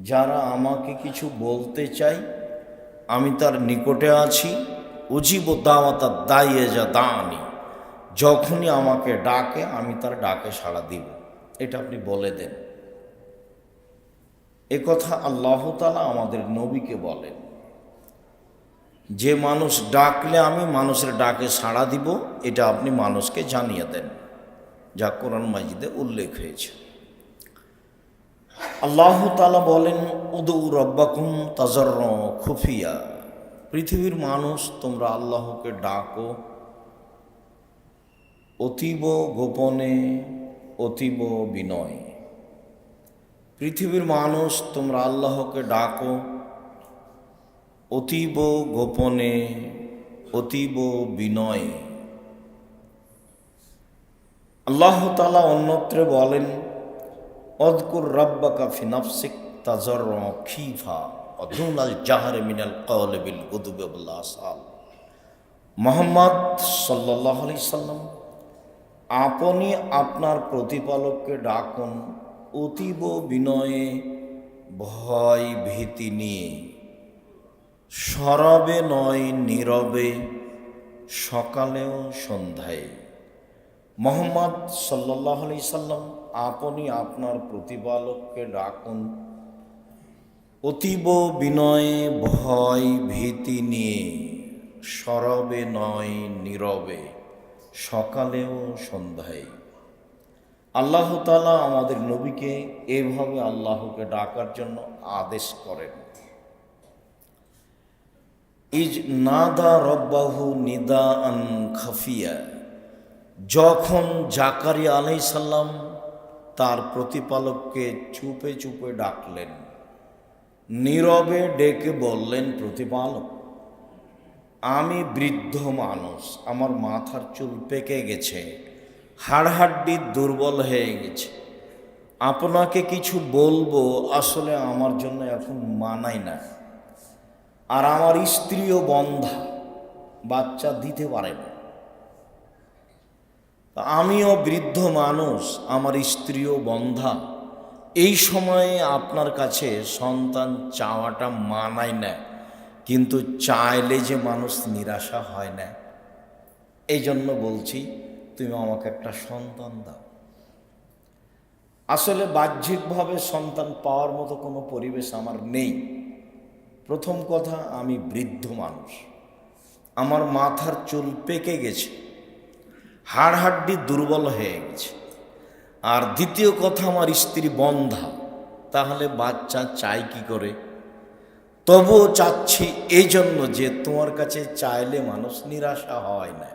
যারা আমাকে কিছু বলতে চাই আমি তার নিকটে আছি। উজিব দাওয়াতা দাইয়ে যা দানি, যখনই আমাকে ডাকে আমি তার ডাকে সাড়া দিব। এটা আপনি বলে দেন। এ কথা আল্লাহ তাআলা আমাদের নবীকে বলেন যে মানুষ ডাকলে আমি মানুষের ডাকে সাড়া দিব, এটা আপনি মানুষকে জানিয়ে দেন, যা কোরআন মাজিদে উল্লেখ হয়েছে। আল্লাহ তাআলা বলেন উদউ রব্বাকুম তাজাররুন খুফিয়া, পৃথিবীর মানুষ তোমরা আল্লাহকে ডাকো অতীব গোপনে অতীব বিনয়। পৃথিবীর মানুষ তোমরা আল্লাহকে ডাকো অতীব গোপনে অতীব বিনয়। আল্লাহ তাআলা অন্যত্রে বলেন অযকুর রাব্বাকা ফি নাফসিক তাজাররুন খিফা ওয়া দুনাল জাহরি মিনাল কওলি বিল গুদুবি ওয়াল আসাল। মুহাম্মদ সাল্লাল্লাহু আলাইহি সাল্লাম, আপনি আপনার প্রতিপালককে ডাকুন অতীব বিনয়ে ভয় ভীতি নিয়ে, সরবে নয় নীরবে, সকালেও সন্ধ্যায়। মুহাম্মদ সাল্লাল্লাহু আলাইহি সাল্লাম, আপনি আপনার প্রতিপালককে ডাকুন অতীব বিনয়ে ভয় ভীতি নিয়ে, সরবে নয় নীরবে, সকালেও সন্ধ্যায়। আল্লাহ তাআলা আমাদের নবীকে এভাবে আল্লাহকে ডাকার জন্য আদেশ করেন। ইজ নাদা রব্বাহু নিদাআন খাফিয়া, যখন জাকারিয়া আলাইহিস সালাম তার প্রতিপালককে চুপে চুপে ডাকলেন, নীরবে ডেকে বললেন, প্রতিপালক আমি বৃদ্ধ মানুষ, আমার মাথার চুল পেকে গেছে, হাড়হাড্ডি দুর্বল হয়ে গেছে, আপনাকে কিছু বলবো আসলে আমার জন্য এখন মানায় না, আর আমার স্ত্রীও বন্ধা, বাচ্চা দিতে পারে না, আমিও বৃদ্ধ মানুষ, আমার স্ত্রীও বন্ধা, এই সময়ে আপনার কাছে সন্তান চাওয়াটা মানায় না, কিন্তু চাইলে যে মানুষ নিরাশা হয় না, এই জন্য বলছি তুমি আমাকে একটা সন্তান দাও। আসলে বাহ্যিকভাবে সন্তান পাওয়ার মতো কোনো পরিবেশ আমার নেই। প্রথম কথা, আমি বৃদ্ধ মানুষ, আমার মাথার চুল পেকে গেছে, হাড়হাড্ডি দুর্বল হয়ে গেছে, আর দ্বিতীয় কথা আমার স্ত্রী বন্ধা, তাহলে বাচ্চা চাই কি করে? তবুও চাচ্ছি এই জন্য যে তোমার কাছে চাইলে মানুষ নিরাশা হয় না,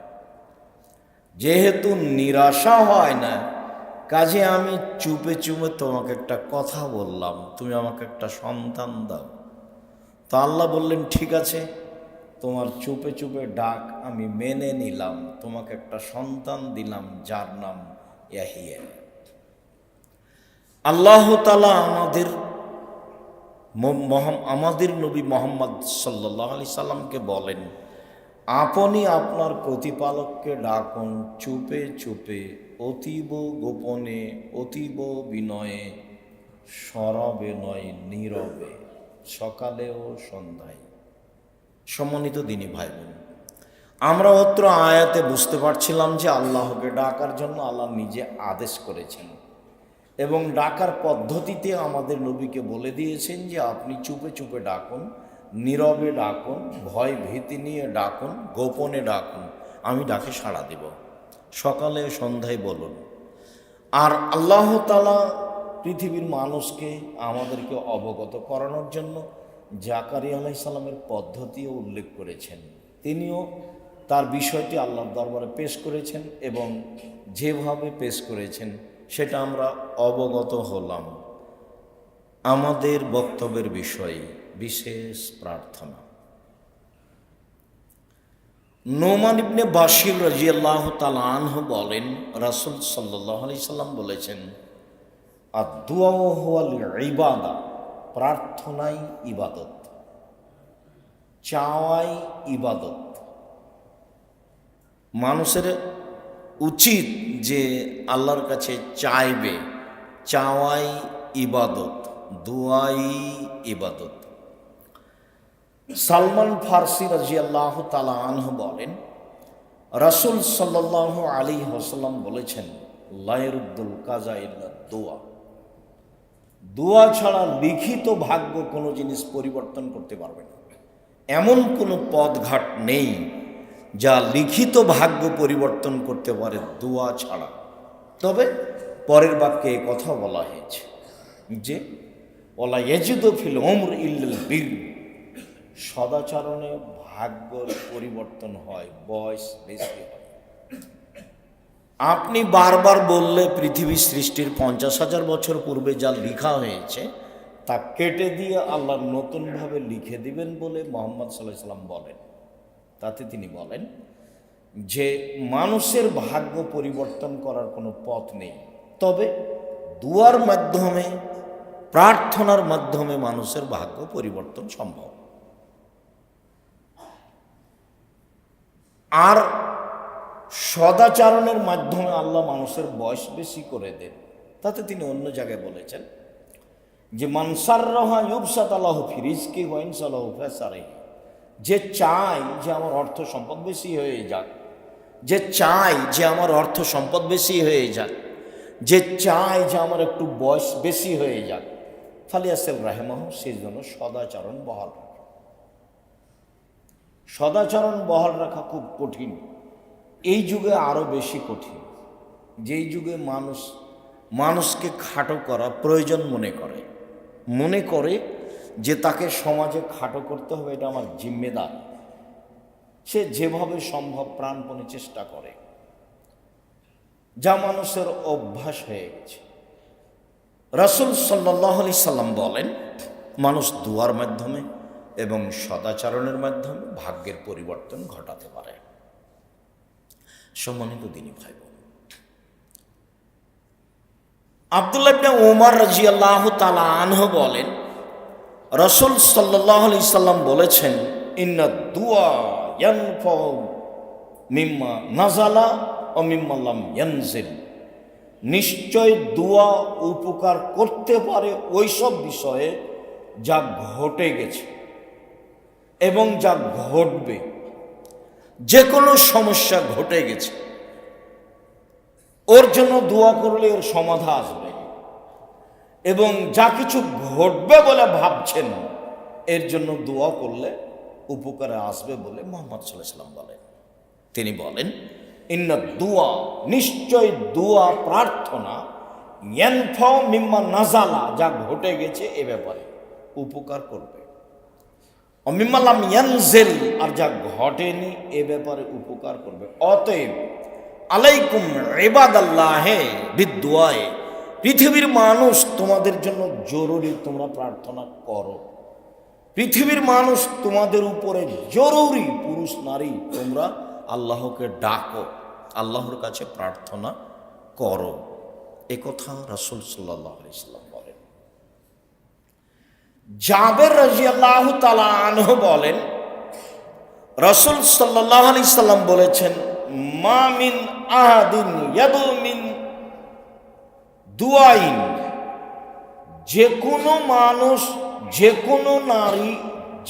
যেহেতু নিরাশা হয় না কাজে আমি চুপে চুপে তোমাকে একটা কথা বললাম, তুমি আমাকে একটা সন্তান দাও। তা আল্লাহ বললেন ঠিক আছে, তোমার চুপে চুপে ডাক আমি মেনে নিলাম, তোমাকে একটা সন্তান দিলাম যার নাম ইয়াহিয়া। আল্লাহ তাআলা আমাদের নবী মুহাম্মদ সাল্লাল্লাহু আলাইহি সাল্লামকে বলেন আপনি আপনার প্রতিপালককে ডাকুন চুপে চুপে অতীব গোপনে অতীব বিনয়ে, সরবে নয় নীরবে, সকালে ও সন্ধ্যায়। সম্মানিত দিনী ভাই বোন, আমরা অত্র আয়াতে বুঝতে পারছিলাম যে আল্লাহকে ডাকার জন্য আল্লাহ নিজে আদেশ করেছেন এবং ডাকার পদ্ধতিতে আমাদের নবীকে বলে দিয়েছেন যে আপনি চুপে চুপে ডাকুন, নীরবে ডাকুন, ভয় ভীতি নিয়ে ডাকুন, গোপনে ডাকুন, আমি ডাকে সাড়া দেব, সকালে সন্ধ্যায় বলুন। আর আল্লাহ তাআলা পৃথিবীর মানুষকে আমাদেরকে অবগত করানোর জন্য জাকারিয়া আলাইহিস সালামের পদ্ধতিও উল্লেখ করেছেন। তিনিও তার বিষয়টি আল্লাহর দরবারে পেশ করেছেন এবং যেভাবে পেশ করেছেন সেটা আমরা অবগত হলাম। আমাদের বক্তব্যের বিষয়ে বিশেষ প্রার্থনা। নোমান ইবনে বাশির রাদিয়াল্লাহু তাআলা আনহু বলেন রাসূল সাল্লাল্লাহু আলাইহি সাল্লাম বলেছেন আদ-দুআ হুয়াল ইবাদা, প্রার্থনাই ইবাদত, চাওয়াই ইবাদত। মানুষের উচিত যে আল্লাহর কাছে চাইবে, চাওয়াই ইবাদত। দুয়াই ইবাদত। সালমান ফারসি রাদিয়াল্লাহু তাআলা আনহু বলেন, রাসূল সাল্লাল্লাহু আলাইহি ওয়াসাল্লাম বলেছেন, লা ইয়ারুদ্দুল কাযা ইল্লা দুয়া। দোয়া ছাড়া লিখিত ভাগ্য কোনো জিনিস পরিবর্তন করতে পারবে না। এমন কোনো পথঘাট নেই যা লিখিত ভাগ্য পরিবর্তন করতে পারে দোয়া ছাড়া। তবে পরের বাক্যে এ কথা বলা হয়েছে যে ওয়ালা ইয়াজিদু ফিল উমর ইল্লাল বীর, সদাচরণে ভাগ্যের পরিবর্তন হয়, বয়স বেশি হয়। আপনি বারবার বললে পৃথিবী সৃষ্টির 50,000 বছর পূর্বে যা লেখা হয়েছে তা কেটে দিয়ে আল্লাহ নতুনভাবে লিখে দিবেন বলে মুহাম্মদ সাল্লাল্লাহু আলাইহি ওয়াসাল্লাম বলেন। তাতে তিনি বলেন যে মানুষের ভাগ্য পরিবর্তন করার কোনো পথ নেই, তবে দুয়ার মাধ্যমে, প্রার্থনার মাধ্যমে মানুষের ভাগ্য পরিবর্তন সম্ভব। আর সদাচরণের মাধ্যমে আল্লাহ মানুষের বয়স বেশি করে দেন। তাতে তিনি অন্য জায়গায় বলেছেন যে মান সাররাহা ইউবসাত আল্লাহু ফি রিজকি ওয়া ইনসালাহু ফাসারিহি, যে চায় যে আমার অর্থ সম্পদ বেশি হয়ে যাক, যে চায় যে আমার অর্থ সম্পদ বেশি হয়ে যাক, যে চায় যে আমার একটু বয়স বেশি হয়ে যাক, ফালিয়াসিল রাহিমাহু, সেই জন্য সদাচরণ বহাল রাখে। সদাচরণ বহাল রাখা খুব কঠিন, এই যুগে আরো বেশি কঠিন। যেই যুগে মানুষকে খাটো করা প্রয়োজন মনে করে যে তাকে সমাজে খাটো করতে হবে, এটা আমার জিম্মেদার। সে যেভাবে সম্ভব প্রাণপণে চেষ্টা করে, যা মানুষের অভ্যাস হয়ে গেছে। রাসূল সাল্লাল্লাহু আলাইহি সাল্লাম বলেন, মানুষ দুয়ার মাধ্যমে এবং সদাচরণের মাধ্যমে ভাগ্যের পরিবর্তন ঘটাতে পারে। সম্মানিত দিনী ভাই বোন, আব্দুল্লাহ ইবনে ওমর রাদিয়াল্লাহু তাআলা আনহু বলেন, রাসূল সাল্লাল্লাহু আলাইহি সাল্লাম বলেছেন, ইন্নাদ দুআ ইয়ানফাউ মিম্মা নাযালা ওয়া মিম্মা লাম ইয়ানজিল, নিশ্চয় দোয়া উপকার করতে পারে ওই সব বিষয়ে যা ঘটে গেছে এবং যা ঘটবে। যে কোনো সমস্যা ঘটে গেছে, ওর জন্য দোয়া করলে ওর সমাধান আসবে, এবং যা কিছু ঘটবে বলে ভাবছেন এর জন্য দোয়া করলে উপকারে আসবে বলে মুহাম্মদ সাল্লাল্লাহু আলাইহি ওয়াসাল্লাম বলেন। তিনি বলেন, ইন্না দুয়া, নিশ্চয় দোয়া প্রার্থনা, ইয়ানফাউ মিম্মা নাযালা, যা ঘটে গেছে এ ব্যাপারে উপকার করবে, মিম্মা লাম ইয়ানজিল, আর যা ঘটেনি এ ব্যাপারে উপকার করবে। অতএব আলাইকুম ইবাদাল্লাহে বিদুআয়ে, পৃথিবীর মানুষ তোমাদের জন্য জরুরি তোমরা প্রার্থনা করো। পৃথিবীর মানুষ তোমাদের উপরে জরুরি, পুরুষ নারী তোমরা আল্লাহকে ডাকো, আল্লাহর কাছে প্রার্থনা করো। এ কথা রাসূল সাল্লাল্লাহু আলাইহি ওয়াসাল্লাম বলেন। জাবের রাদিয়াল্লাহু তাআলা আনহু বলেন, রাসূল সাল্লাল্লাহু আলাইহি ওয়াসাল্লাম বলেছেন, মা মিন আহাদিন ইয়াদু মিন দুআইন, যে কোনো মানুষ, যে কোনো নারী,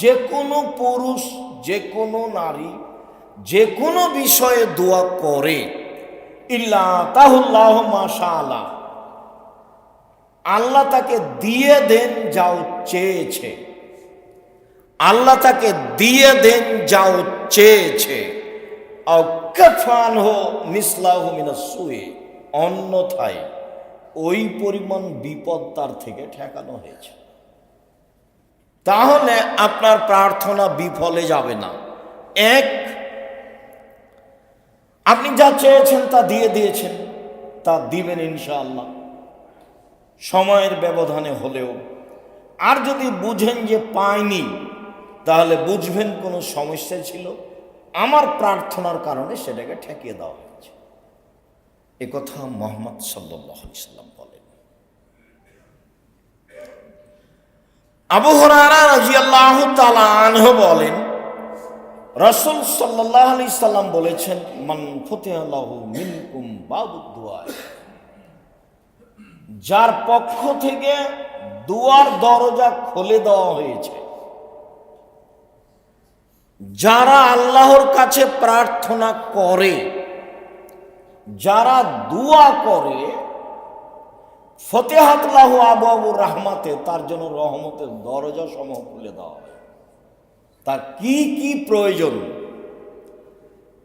যে কোনো পুরুষ, যে কোনো নারী যে কোনো বিষয়ে দোয়া করে, ইল্লা তাহুল্লাহু মাশাআল্লাহ, আল্লাহ তাকে দিয়ে দেন যাও চেয়েছে, আল্লাহ তাকে দিয়ে দেন যাও চেয়েছে, আও কাফানহু মিসলাহু মিনাস সুই, অন্যথায় ওই পরিমাণ বিপদ তার থেকে ঠেকানো হয়েছে। তাহলে আপনার প্রার্থনা বিফলে যাবে না। এক, আপনি যা চেয়েছেন তা দিয়ে দিয়েছেন, তা দিবেন ইনশাআল্লাহ, সময়ের ব্যবধানে হলেও। আর যদি বুঝেন যে পাইনি, তাহলে বুঝবেন কোনো সমস্যা ছিল, আমার প্রার্থনার কারণে সেটাকে ঠেকিয়ে দেওয়া হয়েছে। এ কথা মুহাম্মদ সাল্লাল্লাহু আলাইহি ওয়াসাল্লাম বলেন। আবু হুরায়রা রাদিয়াল্লাহু তাআলা আনহু বলেন, রাসূল সাল্লাল্লাহু আলাইহি সাল্লাম বলেছেন, মান ফুতিহা লাহু মিনকুম বাবুদ দুআ, যার পক্ষ থেকে দুয়ার দরজা খুলে দেওয়া হয়েছে। যারা আল্লাহর কাছে প্রার্থনা করে, যারা দুয়া করে, ফতেহাত লাহু আবওয়াবুর রাহমাতে, তার জন্য রহমতের দরজা সমূহ খুলে দেওয়া হয়। তার কি কি প্রয়োজন,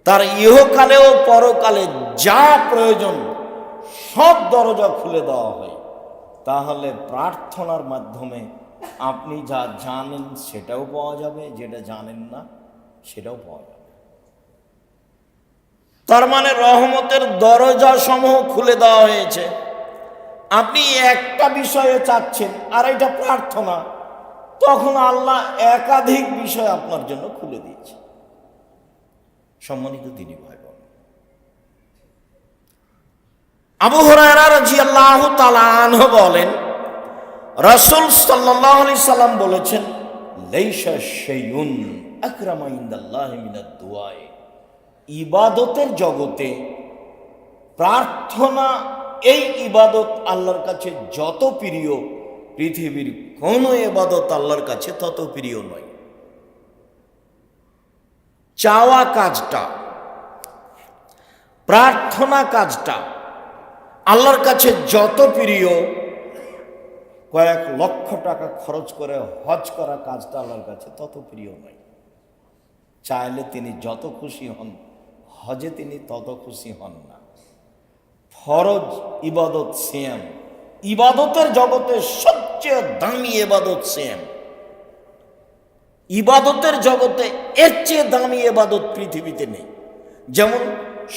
তার ইহকালে ও পরকালে যা প্রয়োজন সব দরজা খুলে দেওয়া হয়। তাহলে প্রার্থনার মাধ্যমে আপনি যা জানেন সেটাও পাওয়া যাবে, যেটা জানেন না সেটাও পাওয়া যাবে। তার মানে রহমতের দরজা সমূহ খুলে দেওয়া হয়েছে। আপনি একটা বিষয়ে চাচ্ছেন আর এটা প্রার্থনা, তখন আল্লাহ একাধিক বিষয় আপনার জন্য খুলে দিয়েছে। সম্মানিত দিনী ভাই বোন, আবু হুরায়রা রাদিয়াল্লাহু তাআলা আনহু বলেন, রাসূল সাল্লাল্লাহু আলাইহি সাল্লাম বলেছেন, লাইসা শাইউন আকরামা ইনদাল্লাহি মিনাদ দুআ। ইবাদতের জগতে প্রার্থনা, এই ইবাদত আল্লাহর কাছে যত প্রিয়, পৃথিবীর কোন ইবাদত আল্লাহর কাছে তত প্রিয় নয়। চাওয়া কাজটা, প্রার্থনা কাজটা আল্লাহর কাছে যত প্রিয়, কয়েক লক্ষ টাকা খরচ করে হজ করা কাজটা আল্লাহর কাছে তত প্রিয় নয়। চাইলে তিনি যত খুশি হন, হজে তিনি তত খুশি হন না। ফরজ ইবাদত সিয়াম, ইবাদতের জগতে সবচেয়ে দামি ইবাদত সিয়াম। ইবাদতের জগতে এর চেয়ে দামি ইবাদত পৃথিবীতে নেই। যেমন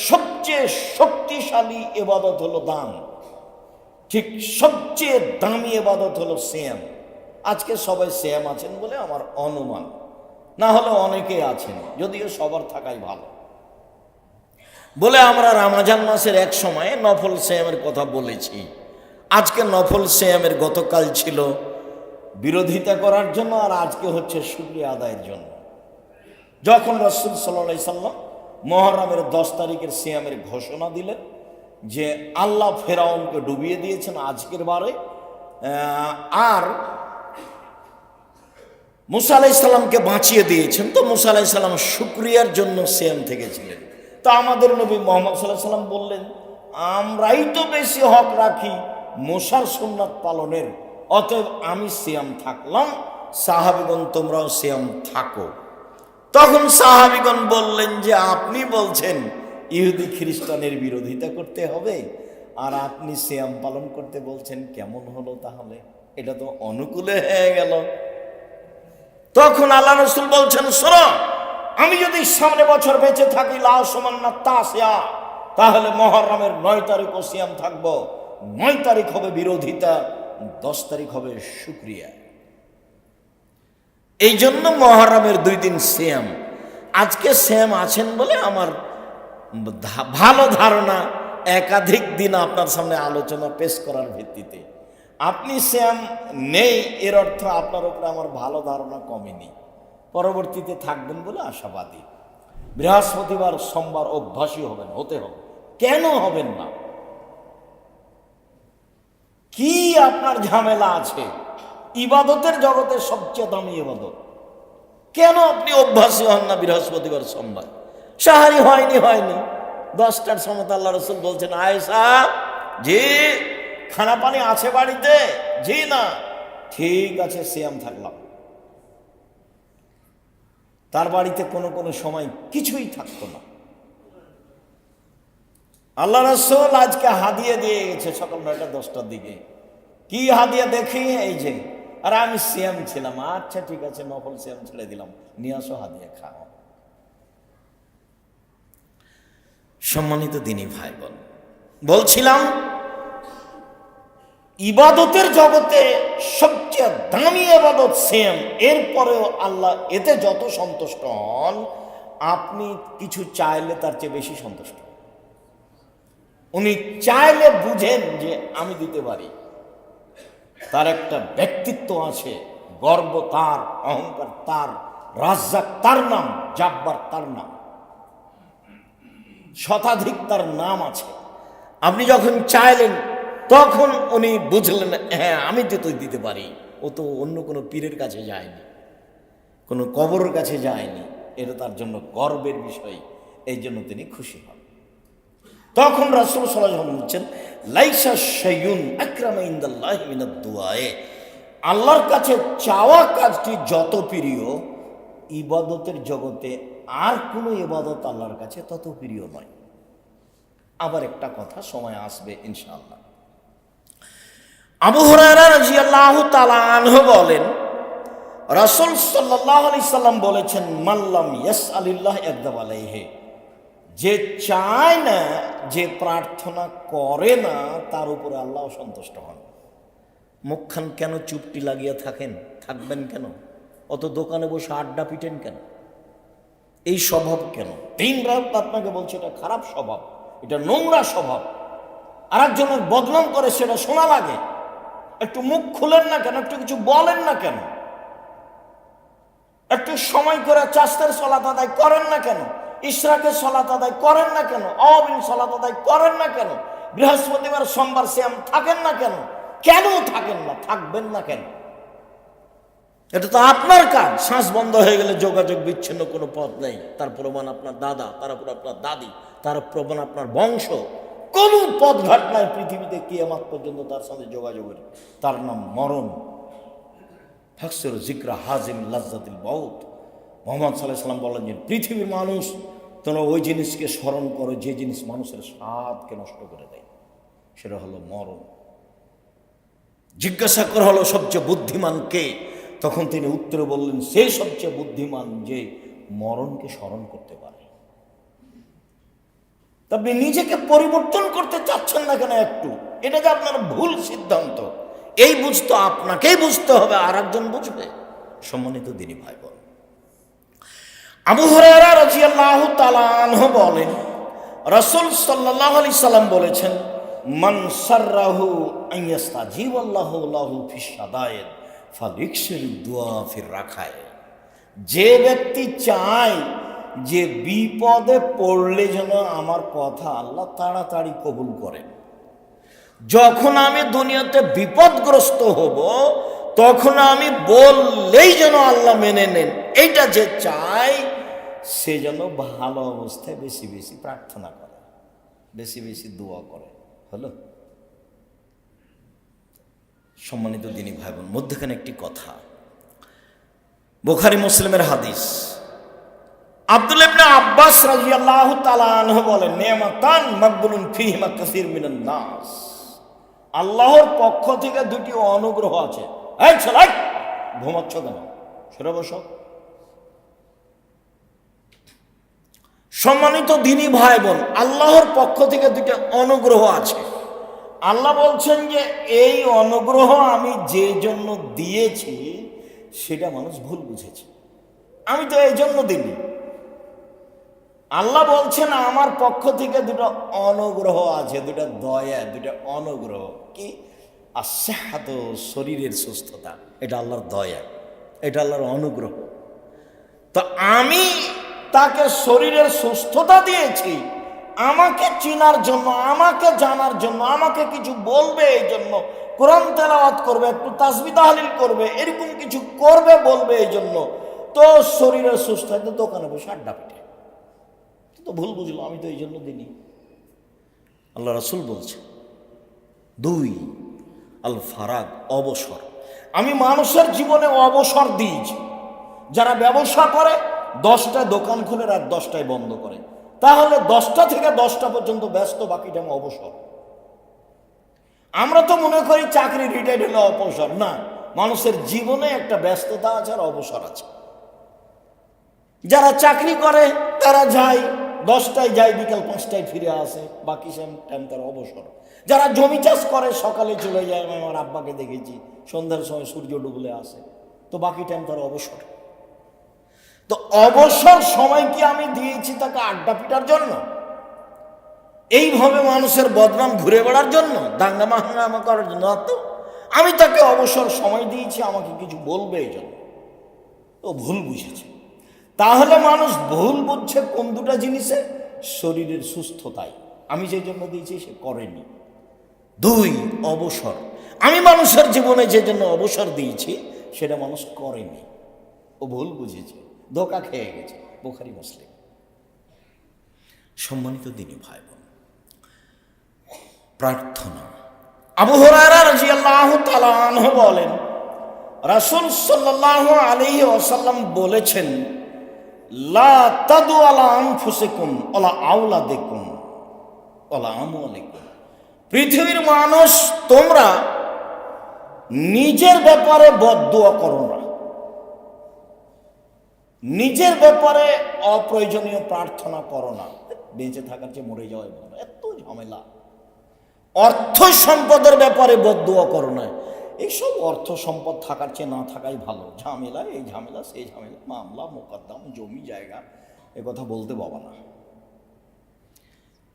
সবচেয়ে শক্তিশালী ইবাদত হলো দান, ঠিক সবচেয়ে দামি ইবাদত হলো সিয়াম। আজকে সবাই সিয়াম আছেন বলে আমার অনুমান, না হলে অনেকেই আছেন, যদিও সবার থাকাই ভালো। বলে আমরা রমজান মাসের এক সময়ে নফল সিয়ামের কথা বলেছি। আজকে নফল সিয়ামের গতকাল ছিল বিরোধিতা করার জন্য, আর আজকে হচ্ছে শুকরিয়া আদায়ের জন্য। যখন রাসূল সাল্লাল্লাহু আলাইহি সাল্লাম মুহররমের 10 তারিখের সিয়ামের ঘোষণা দিলেন যে আল্লাহ ফেরাউনকে ডুবিয়ে দিয়েছেন আজকের বারে, আর মুসা আলাইহিস সালামকে বাঁচিয়ে দিয়েছেন, তো মুসা আলাইহিস সালাম শুকরিয়ার জন্য সিয়াম থেকেছিলেন। তা আমাদের নবী মুহাম্মদ সাল্লাল্লাহু আলাইহি সাল্লাম বললেন, আমরাই তো বেশি হক রাখি মুসার সুন্নাত পালনের, অতএব আমি সিয়াম থাকলাম, সাহাবীগণ তোমরাও সিয়াম থাকো। তখন সাহাবীগণ বললেন যে আপনি বলছেন ইহুদি খ্রিস্টানের বিরোধিতা করতে হবে, আর আপনি সিয়াম পালন করতে বলছেন, কেমন হলো তাহলে? এটা তো অনুকূলে হয়ে গেল। তখন আল্লাহ রাসূল বলছেন, শোনো, আমি যদি সামনে বছর বেঁচে থাকি লা সুমান্না তাসিয়া, তাহলে মুহররমের 9 তারিখও সিয়াম থাকবো। 9 তারিখ হবে বিরোধিতা, 10 তারিখ হবে শুকরিয়া। এই জন্য মুহররমের 2 দিন সিয়াম। আজকে সিয়াম আছেন বলে আমার ভালো ধারণা, একাধিক দিন আপনার সামনে আলোচনা পেশ করার ভিত্তিতে। আপনি সিয়াম নেই, এর অর্থ আপনার উপরে আমার ভালো ধারণা কমেনি। পরবর্তীতে থাকবেন বলে আশাবাদী। বৃহস্পতিবার সোমবার অভ্যাসী হবেন, হতে হবে। কেন হবেন না? কি আপনার ঝামেলা আছে? ইবাদতের জগতের সবচেয়ে দামি ইবাদত, কেন আপনি অভ্যাসী হন না বৃহস্পতিবার সোমবার? সাহারি হয়নি 10টার সময় আল্লাহ রাসূল বলছেন, আয়েশা জি খানা পানি আছে বাড়িতে? জি না, ঠিক আছে সিয়াম থাকলাম। তার বাড়িতে কোনো সময় কিছুই থাকতো না। আল্লাহ রাসূল আজকে হাদিয়া দিয়ে গেছে সকাল 9টা-10টার দিকে। কি হাদিয়া দেখি? এই যে, আর আমি সিয়াম ছিলাম। আচ্ছা ঠিক আছে, নফল সিয়াম ছেড়ে দিলাম, নিয়ে আসো হাদিয়া খাও। সম্মানিত দিনী ভাই বোন, বলছিলাম ইবাদতের জগতে সবচেয়ে দামি ইবাদত সিয়াম। এরপরেও আল্লাহ এতে যত সন্তুষ্ট হন, আপনি কিছু চাইলে তার চেয়ে বেশি সন্তুষ্ট। উনি চাইলে বুঝেন যে আমি দিতে পারি। তার একটা ব্যক্তিত্ব আছে, গর্ব তার, অহংকার তার, রাজ্জাক তার নাম, জাব্বার তার নাম, শতাধিক তার নাম আছে। আপনি যখন চাইলেন তখন উনি বুঝলেন, হ্যাঁ আমি তো দিতে পারি। ও তো অন্য কোনো পীরের কাছে যায়নি, কোনো কবরের কাছে যায়নি, এটা তার জন্য গর্বের বিষয়। এই জন্য তিনি খুশি হন। তখন রাসূল সাল্লাল্লাহু আলাইহি ওয়াসাল্লাম বলছেন, লাইসা শাইউন আকরামা ইনদাল্লাহি মিনাদ দুআয়ে, আল্লাহর কাছে চাওয়া কাজটি যত প্রিয়, ইবাদতের জগতে আর কোনো ইবাদত আল্লাহর কাছে তত প্রিয় নয়। আবার একটা কথা, সময় আসবে ইনশাআল্লাহ। আবু হুরায়রা রাদিয়াল্লাহু তাআলা আনহু বলেন, রাসূল সাল্লাল্লাহু আলাইহি সাল্লাম বলেছেন, মাল্লাম ইয়াসআলিল্লাহ ইয়াগদাব আলাইহি, যে চায় না, যে প্রার্থনা করে না, তার উপরে আল্লাহ সন্তুষ্ট হন। মুখখান কেন চুপটি লাগিয়ে থাকবেন কেন? অত দোকানে বসে আড্ডা পিটেন কেন? এই স্বভাব কেন? দিন রাত আপনাকে বলছে এটা খারাপ স্বভাব, এটা নোংরা স্বভাব। আর একজনের বদনাম করে সেটা শোনা লাগে, একটু মুখ খুলেন না কেন? একটু কিছু বলেন না কেন? একটু সময় করে চাষের সালাত আদায় করেন না কেন? ইশরাকের সালাত আদায় করেন না কেন? আওয়াবিন সালাত আদায় করেন না কেন? বৃহস্পতিবার সোমবার সিয়াম থাকেন না কেন? কেন থাকেন না? থাকবেন না কেন? এটা তো আপনার কাজ। শ্বাস বন্ধ হয়ে গেলে যোগাযোগ বিচ্ছিন্ন কোনো পথ নেই। তার প্রমাণ আপনার দাদা, তার উপর আপনার দাদি, তার প্রমাণ আপনার বংশ। কোনো পথ ঘাট নাই পৃথিবীতে কিয়ামত পর্যন্ত তার সাথে যোগাযোগের। তার নাম মরণ। ফাকসির জিকরা হাজিম লাজ্জাতিল মাউত। মুহাম্মদ সাল্লাল্লাহু আলাইহি ওয়াসাল্লাম বলেন যে পৃথিবীর মানুষ, তোমরা ওই জিনিসকে স্মরণ করো যে জিনিস মানুষের স্বাদকে নষ্ট করে দেয়, সেটা হলো মরণ। জিজ্ঞাসা করা হলো সবচেয়ে বুদ্ধিমান কে? তখন তিনি উত্তরে বললেন, সে সবচেয়ে বুদ্ধিমান যে মরণকে স্মরণ করতে পারে। আপনি নিজেকে পরিবর্তন করতে চাচ্ছেন না কেন একটু? এটা যে আপনার ভুল সিদ্ধান্ত, এই বুঝতে আপনাকেই বুঝতে হবে, আর একজন বুঝবে। সম্মানিত দিনী ভাই বোন, আবু হুরায়রা রাদিয়াল্লাহু তাআলা আনহু বলেন, রাসূল সাল্লাল্লাহু আলাইহি সাল্লাম বলেছেন, মান সাররাহু আন ইয়াস্তাজিবাল্লাহু লাহু ফিস সাদায়েদ ফালিকসির দুআ ফির রাখায়। যে ব্যক্তি চায় যে বিপদে পড়লে যেন আমার কথা আল্লাহ তাড়াতাড়ি কবুল করেন, যখন আমি দুনিয়াতে বিপদগ্রস্ত হব তখন আমি বললেই যেন আল্লাহ মেনে নেন, এইটা যে চায় সে যেন ভালো অবস্থায় বেশি বেশি প্রার্থনা করে, বেশি বেশি দোয়া করে। হলো? সম্মানিত দিনী ভাই বোন, মধ্যখানে একটি কথা, বুখারী মুসলিমের হাদিস। আব্দুল্লাহ ইবনে আব্বাস রাদিয়াল্লাহু তাআলা আনহু বলেন, নিয়ামাতান মাকবুলুন ফীহিমা কাসীর মিনান নাস, আল্লাহর পক্ষ থেকে দুটি অনুগ্রহ আছে। এই ছেলে, ঘুমাচ্ছ কেন? সরে বসো। সম্মানিত দিনী ভাই বোন, আল্লাহর পক্ষ থেকে দুটি অনুগ্রহ আছে। আল্লাহ বলছেন যে এই অনুগ্রহ আমি যে জন্য দিয়েছি সেটা মানুষ ভুল বুঝেছে, আমি তো এই জন্য দিইনি। আল্লাহ বলছেন আমার পক্ষ থেকে দুটো অনুগ্রহ আছে, দুটো দয়া, দুটো অনুগ্রহ। কি? আসহাত, শরীরের সুস্থতা, এটা আল্লাহর দয়া, এটা আল্লাহর অনুগ্রহ। তো আমি তাকে শরীরের সুস্থতা দিয়েছি আমাকে চিনার জন্য, আমাকে জানার জন্য, আমাকে কিছু বলবে এই জন্য, কোরআন তেলাওয়াত করবে, একটু তাসবিহ তাহলিল করবে, এরকম কিছু করবে বলবে এই জন্য। তো শরীরের সুস্থ হয় তো দোকানে বসে আড্ডা পিটে, তো ভুল বুঝলো, আমি তো এই জন্য দিইনি। আল্লাহ রাসূল বলছে, দুই আল ফারাগ, অবসর। আমি মানুষের জীবনে অবসর দিয়েছি। যারা ব্যবসা করে 10টায় দোকান খুলে রাত 10টায় বন্ধ করে, তাহলে 10টা থেকে 10টা পর্যন্ত ব্যস্ত, বাকি টাইম অবসর। আমরা তো মনে করি চাকরি রিটায়ার্ড হলে অবসর। না, মানুষের জীবনে একটা ব্যস্ততা আছে আর অবসর আছে। যারা চাকরি করে তারা যায় 10টায় যায়, বিকাল 5টায় ফিরে আসে, বাকি টাইম তার অবসর। যারা জমি চাষ করে সকালে চলে যায়, আমি আমার আব্বাকে দেখেছি সন্ধ্যার সময় সূর্য ডুবলে আসে, তো বাকি টাইম তার অবসর। তো অবসর সময় কি আমি দিয়েছি তাকে আড্ডা পিটার জন্য, এইভাবে মানুষের বদনাম ঘুরে বেড়ার জন্য, দাঙ্গা মাহাঙ্গামা করার জন্য? তো আমি তাকে অবসর সময় দিয়েছি আমাকে কিছু বলবে এই জন্য। ও ভুল বুঝেছে। তাহলে মানুষ ভুল বুঝছে কোন দুটা জিনিসে? শরীরের সুস্থতায়। আমি যে জন্য দিয়েছি সে করেনি, দুই, অবসর। আমি মানুষের জীবনে যে জন্য অবসর দিয়েছি সেটা মানুষ করেনি, ও ভুল বুঝেছে, ধোঁকা খেয়ে গেছে। বুখারী মুসলিম। সম্মানিত দিনী ভাই বোন, প্রার্থনা। আবু হুরায়রা রাদিয়াল্লাহু তাআলা আনহু বলেন, রাসূল সাল্লাল্লাহু আলাইহি ওয়াসাল্লাম বলেছেন, লা তাদু আলা আনফুসিকুম ওয়ালা আওলাদিকুম ওয়ালা আমওয়ালিকুম। পৃথিবীর মানুষ, তোমরা নিজের ব্যাপারে বদদুয়া করো না, নিজের ব্যাপারে অপ্রয়োজনীয় প্রার্থনা করো না। বেঁচে থাকার চেয়ে মরে যাওয়াই ভালো, এত ঝামেলা। অর্থ সম্পদের ব্যাপারে বদদুয়া করো না, এইসব অর্থ সম্পদ থাকার চেয়ে না থাকাই ভালো। ঝামেলা, এই ঝামেলা সেই ঝামেলা, মামলা মোকদ্দম, জমি জায়গা, এ কথা বলতে পাবা না।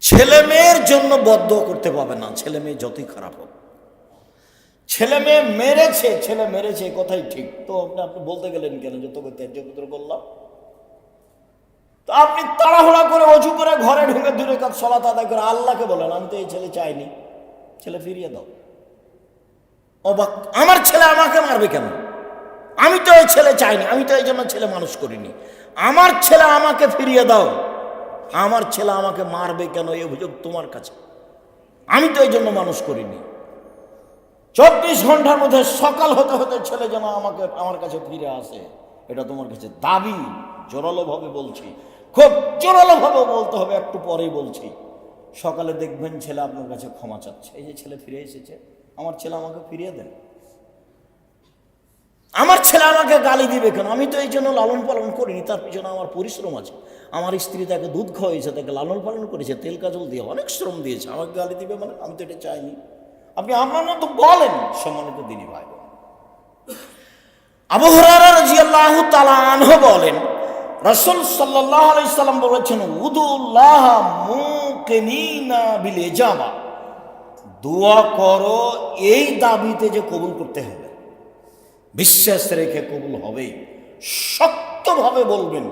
ছেলে মেয়ের জন্য বদদুয়া করতে পাবে না, ছেলে মেয়ে যতই খারাপ হোক। ছেলে মেয়ে মেরেছে, ছেলে মেরেছে, কথাই ঠিক, তো আপনি বলতে গেলেন কেন যে তোকে ত্যায্য পুত্র করলাম? তো আপনি তাড়াহুড়া করে অজু করে ঘরে ঢুকে 2 রাকাত সালাত আদায় করে আল্লাহকে বলেন, আমি তো এই ছেলে চাইনি, ছেলে ফিরিয়ে দাও। অবাক, আমার ছেলে আমাকে মারবে কেন? আমি তো এই ছেলে চাইনি, আমি তো এই জন্য ছেলে মানুষ করিনি, আমার ছেলে আমাকে ফিরিয়ে দাও। আমার ছেলে আমাকে মারবে কেন এই অভিযোগ তোমার কাছে? আমি তো এই জন্য মানুষ করিনি। 24 ঘন্টার মধ্যে সকাল হতে হতে ছেলে যেন আমার কাছে ফিরে আসে, এটা তোমার কাছে দাবি। জোরালোভাবে বলছি, খুব জোরালোভাবে বলতে হবে, একটু পরেই বলছি। সকালে দেখবেন ছেলে আপনার কাছে ক্ষমা চাচ্ছে, এই যে ছেলে ফিরে এসেছে, আমার ছেলে আমাকে ফিরিয়ে দেন। আমার ছেলে আমাকে গালি দিবে কেন? আমি তো এই জন্য লালন পালন করিনি, তার পিছনে আমার পরিশ্রম আছে। আমার স্ত্রী তাকে দুধ খাওয়াইছে, তাকে লালন পালন করেছে, তেল কাজল দিয়ে অনেক শ্রম দিয়েছে, আমাকে গালি দিবে মানে? আমি তো এটা চাইনি। আপনি আপনার মতো বলেন। সম্মানিত দিনী ভাই, আবু হুরায়রা রাদিয়াল্লাহু তাআলা আনহু বলেন, রাসূল সাল্লাল্লাহু আলাইহি সাল্লাম বলেছেন, উদুল্লাহ মুকিনিনা বিল ইজাবা। দোয়া করো এই দাবিতে যে কবুল করতে হবে, বিশ্বাস রেখে কবুল হবে, শক্তভাবে বলবেন,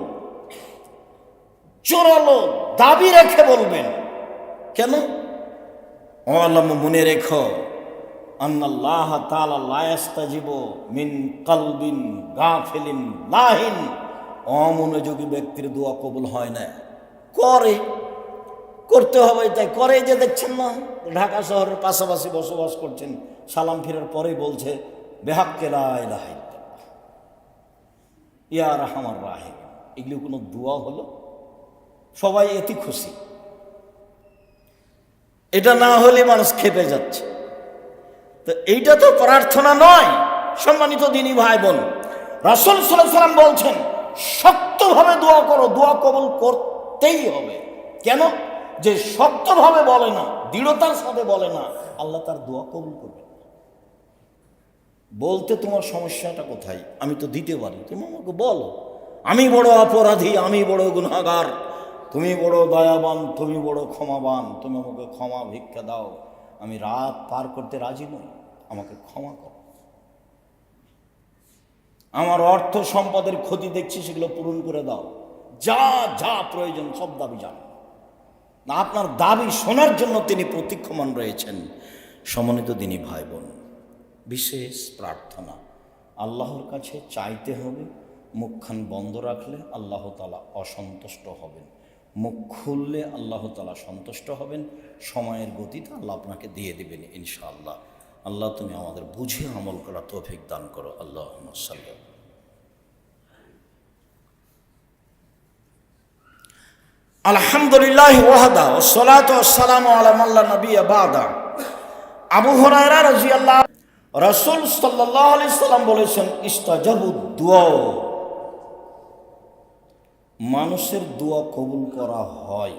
জোরালো দাবি রেখে বলবেন। কেন? আল্লাহ, মনে রেখো, আন্নাল্লাহ তাআলা লা ইস্তাজিবু মিন কলবিন গাফিলিন লাহিন। অমনোযোগী ব্যক্তির দোয়া কবুল হয় না। করতে হবে, তাই করে। যে দেখছেন না, ঢাকা শহরের পাশাপাশি বসবাস করছেন, সালাম ফিরার পরেই বলছে, বিহাক্কি লা ইলাহা ইল্লাল্লাহ ইয়া আরহামার রাহিম। এগুলি কোনো দোয়া হলো? সবাই এতে খুশি। এটা না হলে মানুষ খেপে যাচ্ছে। তো এইটা তো প্রার্থনা নয়। সম্মানিত দিনী ভাই বোন, রাসূল সাল্লাল্লাহু আলাইহি ওয়াসাল্লাম বলছেন, শক্তভাবে দোয়া করো, দোয়া কবুল করতেই হবে। কেন? যে শক্তভাবে বলে না, দৃঢ়তার সাথে বলে না, আল্লাহ তার দোয়া কবুল করবে। বলতে তোমার সমস্যাটা কোথায়? আমি তো দিতে পারি, তুমি আমাকে বলো। আমি বড় অপরাধী, আমি বড় গুনাহগার, তুমি বড় দয়াবান, তুমি বড় ক্ষমাবান, তুমি আমাকে ক্ষমা ভিক্ষা দাও। আমি রাত পার করতে রাজি নই, আমাকে ক্ষমা করো। আমার অর্থ সম্পদের ক্ষতি দেখছি, সেগুলো পূরণ করে দাও। যা যা প্রয়োজন সব দাবি জান না। আপনার দাবি শোনার জন্য তিনি প্রতীক্ষমান রয়েছেন। সম্মানিত দিনী ভাই বোন, বিশেষ প্রার্থনা আল্লাহর কাছে চাইতে হবে। মুখখান বন্ধ রাখলে আল্লাহ তাআলা অসন্তুষ্ট হবেন, মুখ খুললে আল্লাহ তাআলা সন্তুষ্ট হবেন। সময়ের গতিতে আল্লাহ আপনাকে দিয়ে দেবেন ইনশাআল্লাহ। আল্লাহ তুমি আমাদের বুঝে আমল করা তৌফিক দান করো। আল্লাহুম্মা সাল্লি। আলহামদুলিল্লাহ ওয়াহদা ওয়াসসালাতু ওয়াসসালামু আলা মান লা নাবিয়্যা বাদা। আবু হুরায়রা রাদিয়াল্লাহু, রাসূল সাল্লাল্লাহু আলাইহি সাল্লাম বলেছেন, ইস্তাজাবুদ দুআ। মানুষের দোয়া কবুল করা হয়,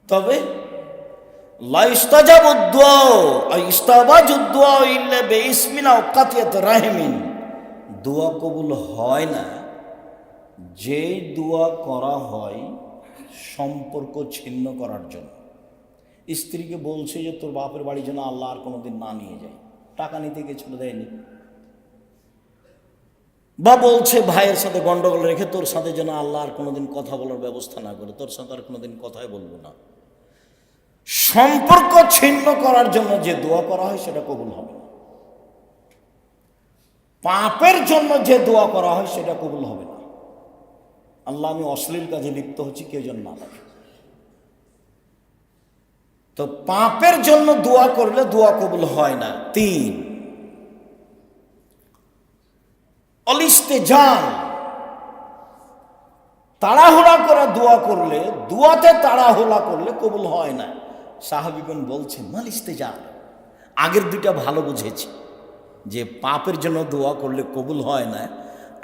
তবে লা ইস্তাজাবুদ দুআ ইস্তাবাজুদ দুআ ইল্লা বিইসমিন আও কাতিয়াত রাহিমিন। দোয়া কবুল হয় না যেই দোয়া করা হয় সম্পর্ক ছিন্ন করার জন্য। স্ত্রীকে বলছে যে তোর বাপের বাড়ি যেন আল্লাহ আর কোনোদিন না নিয়ে যায়, টাকা নিতে গেছিল দেয়নি। বা বলছে ভাইয়ের সাথে গন্ডগোল রেখে তোর সাথে যেন আল্লাহ আর কোনোদিন কথা বলার ব্যবস্থা না করে, তোর সাথে আর কোনোদিন কথাই বলবো না। সম্পর্ক ছিন্ন করার জন্য যে দোয়া করা হয় সেটা কবুল হবে না। পাপের জন্য যে দোয়া করা হয় সেটা কবুল হবে না। আল্লাহ, আমি অশ্লীল কাজে লিপ্ত হচ্ছি, কেউ যেন না দেখে। তো পাপের জন্য দোয়া করলে দোয়া কবুল হয় না। 3, অলিস্তেজাল, তাড়াহুড়া করে দোয়া করলে, দোয়াতে তাড়াহুড়া করলে কবুল হয় না। সাহাবীগণ বলছেন মাল ইস্তেজাল। আগের দুইটা ভালো বুঝেছি যে পাপের জন্য দোয়া করলে কবুল হয় না,